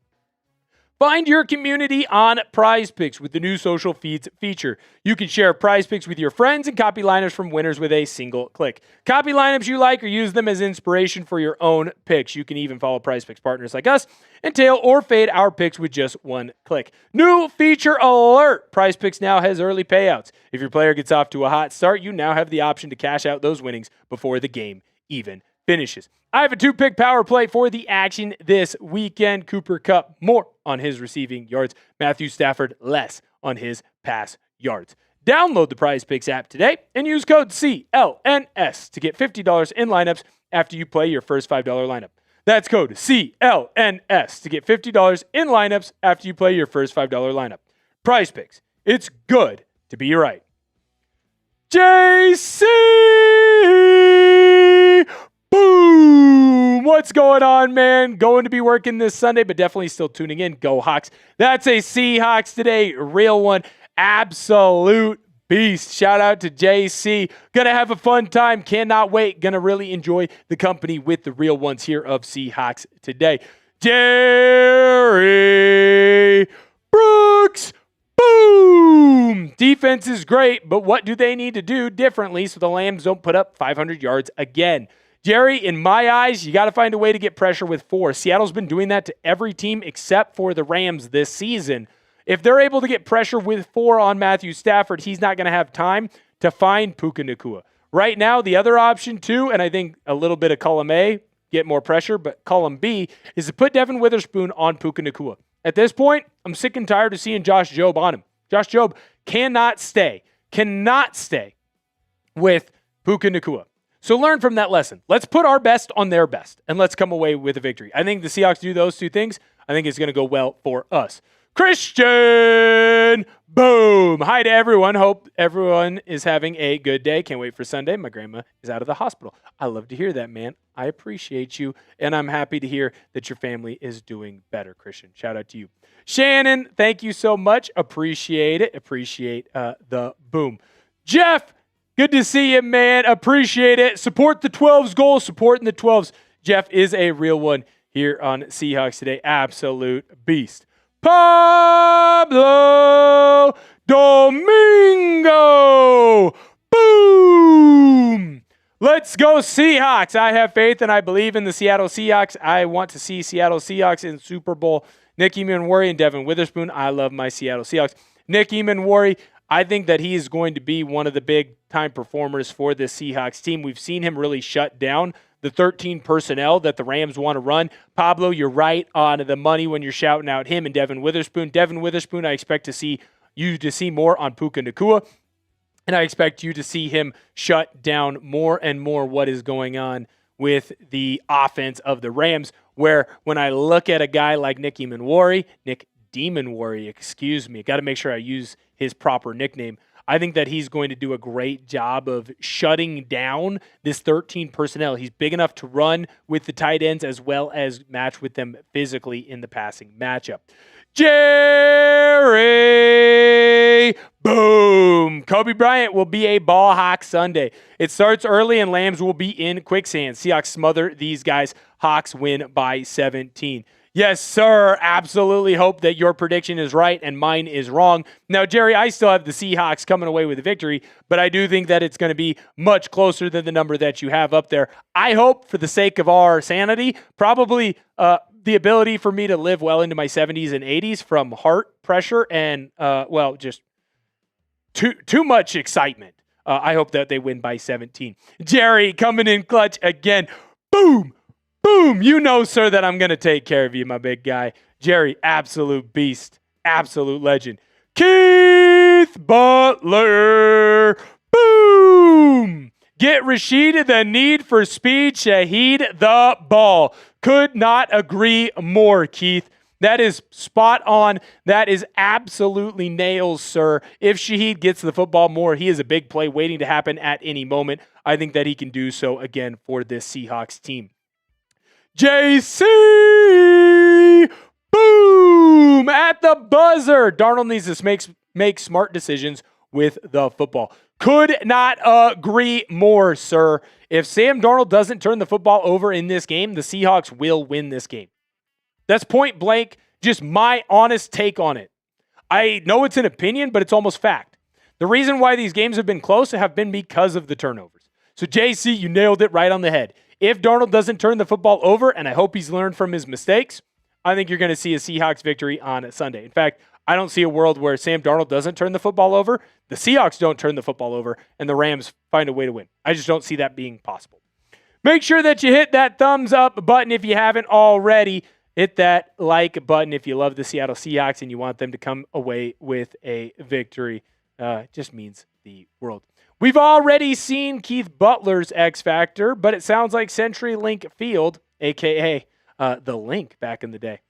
Find your community on Prize Picks with the new social feeds feature. You can share Prize Picks with your friends and copy lineups from winners with a single click. Copy lineups you like or use them as inspiration for your own picks. You can even follow Prize Picks partners like us and tail or fade our picks with just one click. New feature alert! Prize Picks now has early payouts. If your player gets off to a hot start, you now have the option to cash out those winnings before the game even finishes. I have a 2-pick power play for the action this weekend. Cooper Kupp, more on his receiving yards. Matthew Stafford, less on his pass yards. Download the Prize Picks app today and use code CLNS to get $50 in lineups after you play your first $5 lineup. That's code CLNS to get $50 in lineups after you play your first $5 lineup. Prize Picks. It's good to be right. JC! Boom! What's going on, man? Going to be working this Sunday, but definitely still tuning in. Go Hawks. That's a Seahawks Today real one. Absolute beast. Shout out to JC. Gonna have a fun time. Cannot wait. Gonna really enjoy the company with the real ones here of Seahawks Today. Jerry Brooks. Boom! Defense is great, but what do they need to do differently so the Lambs don't put up 500 yards again? Jerry, in my eyes, you got to find a way to get pressure with 4. Seattle's been doing that to every team except for the Rams this season. If they're able to get pressure with 4 on Matthew Stafford, he's not going to have time to find Puka Nacua. Right now, the other option too, and I think a little bit of column A, get more pressure, but column B is to put Devin Witherspoon on Puka Nacua. At this point, I'm sick and tired of seeing Josh Jobe on him. Josh Jobe cannot stay with Puka Nacua. So learn from that lesson. Let's put our best on their best, and let's come away with a victory. I think the Seahawks do those two things. I think it's going to go well for us. Christian, boom. Hi to everyone. Hope everyone is having a good day. Can't wait for Sunday. My grandma is out of the hospital. I love to hear that, man. I appreciate you, and I'm happy to hear that your family is doing better, Christian. Shout out to you. Shannon, thank you so much. Appreciate it. Appreciate the boom. Jeff, good to see you, man. Appreciate it. Support the 12s goal. Supporting the 12s. Jeff is a real one here on Seahawks Today. Absolute beast. Pablo Domingo. Boom. Let's go Seahawks. I have faith and I believe in the Seattle Seahawks. I want to see Seattle Seahawks in Super Bowl. Nick Eamon-Worry and Devin Witherspoon. I love my Seattle Seahawks. Nick Eamon-Worry, I think that he is going to be one of the big-time performers for this Seahawks team. We've seen him really shut down the 13 personnel that the Rams want to run. Pablo, you're right on the money when you're shouting out him and Devin Witherspoon. Devin Witherspoon, I expect to see more on Puka Nacua, and I expect you to see him shut down more and more what is going on with the offense of the Rams, where when I look at a guy like Nick Eamon-Worry, got to make sure I use his proper nickname. I think that he's going to do a great job of shutting down this 13 personnel. He's big enough to run with the tight ends as well as match with them physically in the passing matchup. Jerry, boom. Kobe Bryant will be a ball hawk Sunday. It starts early and Lambs will be in quicksand. Seahawks smother these guys. Hawks win by 17. Yes, sir. Absolutely hope that your prediction is right and mine is wrong. Now, Jerry, I still have the Seahawks coming away with a victory, but I do think that it's going to be much closer than the number that you have up there. I hope, for the sake of our sanity, probably the ability for me to live well into my 70s and 80s from heart pressure and, just too much excitement. I hope that they win by 17. Jerry coming in clutch again. Boom! Boom! You know, sir, that I'm going to take care of you, my big guy. Jerry, absolute beast. Absolute legend. Keith Butler. Boom! Get Rashid the need for speed. Shaheed the ball. Could not agree more, Keith. That is spot on. That is absolutely nails, sir. If Shaheed gets the football more, he is a big play waiting to happen at any moment. I think that he can do so again for this Seahawks team. JC! Boom! At the buzzer. Darnold needs to make smart decisions with the football. Could not agree more, sir. If Sam Darnold doesn't turn the football over in this game, the Seahawks will win this game. That's point blank, just my honest take on it. I know it's an opinion, but it's almost fact. The reason why these games have been close have been because of the turnovers. So, JC, you nailed it right on the head. If Darnold doesn't turn the football over, and I hope he's learned from his mistakes, I think you're going to see a Seahawks victory on Sunday. In fact, I don't see a world where Sam Darnold doesn't turn the football over, the Seahawks don't turn the football over, and the Rams find a way to win. I just don't see that being possible. Make sure that you hit that thumbs up button if you haven't already. Hit that like button if you love the Seattle Seahawks and you want them to come away with a victory. It just means the world. We've already seen Keith Butler's X Factor, but it sounds like CenturyLink Field, a.k.a. The Link back in the day.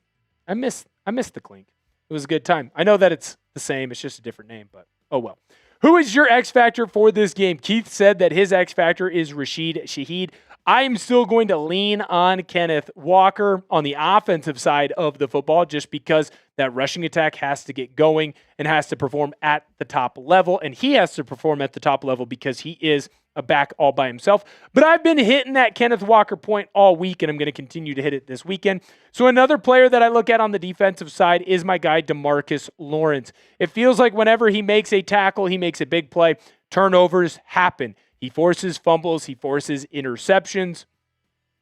I miss the Clink. It was a good time. I know that it's the same. It's just a different name, but oh well. Who is your X Factor for this game? Keith said that his X Factor is Rashid Shaheed. I'm still going to lean on Kenneth Walker on the offensive side of the football just because that rushing attack has to get going and has to perform at the top level, and he has to perform at the top level because he is a back all by himself. But I've been hitting that Kenneth Walker point all week, and I'm going to continue to hit it this weekend. So another player that I look at on the defensive side is my guy DeMarcus Lawrence. It feels like whenever he makes a tackle, he makes a big play. Turnovers happen. He forces fumbles. He forces interceptions.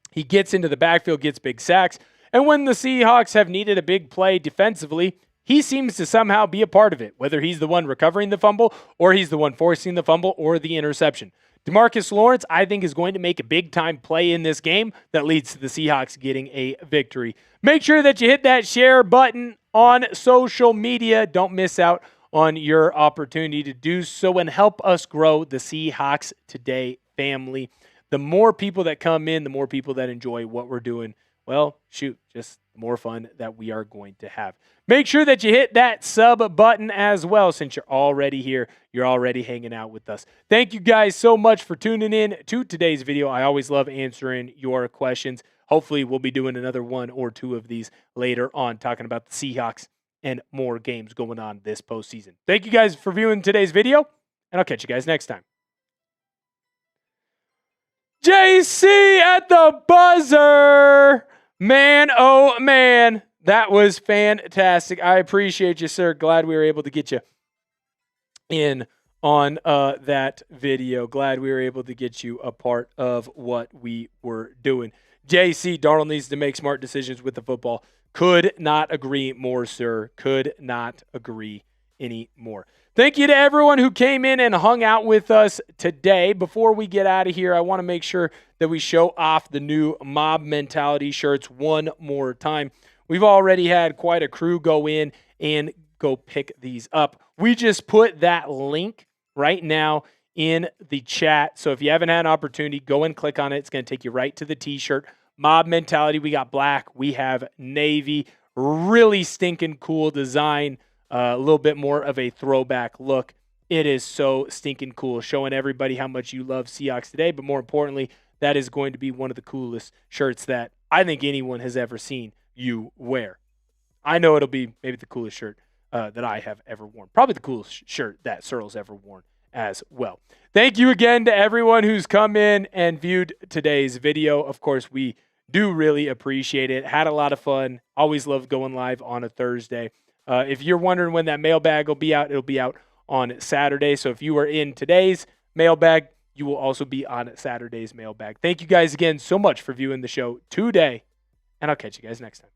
He gets into the backfield, gets big sacks. And when the Seahawks have needed a big play defensively, he seems to somehow be a part of it, whether he's the one recovering the fumble or he's the one forcing the fumble or the interception. DeMarcus Lawrence, I think, is going to make a big-time play in this game that leads to the Seahawks getting a victory. Make sure that you hit that share button on social media. Don't miss out on your opportunity to do so and help us grow the Seahawks Today family. The more people that come in, the more people that enjoy what we're doing, well, shoot, just the more fun that we are going to have. Make sure that you hit that sub button as well. Since you're already here, you're already hanging out with us. Thank you guys so much for tuning in to today's video. I always love answering your questions. Hopefully, we'll be doing another one or two of these later on, talking about the Seahawks and more games going on this postseason. Thank you guys for viewing today's video, and I'll catch you guys next time. JC at the buzzer. Man, oh man, that was fantastic. I appreciate you, sir. Glad we were able to get you in on that video. Glad we were able to get you a part of what we were doing. JC, Darnold needs to make smart decisions with the football. Could not agree more, sir. Could not agree any more. Thank you to everyone who came in and hung out with us today. Before we get out of here, I want to make sure that we show off the new Mob Mentality shirts one more time. We've already had quite a crew go in and go pick these up. We just put that link right now in the chat. So if you haven't had an opportunity, go and click on it. It's going to take you right to the t-shirt. Mob Mentality, we got black, we have navy, really stinking cool design, a little bit more of a throwback look. It is so stinking cool, showing everybody how much you love Seahawks Today, but more importantly, that is going to be one of the coolest shirts that I think anyone has ever seen you wear. I know it'll be maybe the coolest shirt that I have ever worn. Probably the coolest shirt that Searle's ever worn as well. Thank you again to everyone who's come in and viewed today's video. Of course, we Do really appreciate it. Had a lot of fun. Always love going live on a Thursday. If you're wondering when that mailbag will be out, it'll be out on Saturday. So if you are in today's mailbag, you will also be on Saturday's mailbag. Thank you guys again so much for viewing the show today, and I'll catch you guys next time.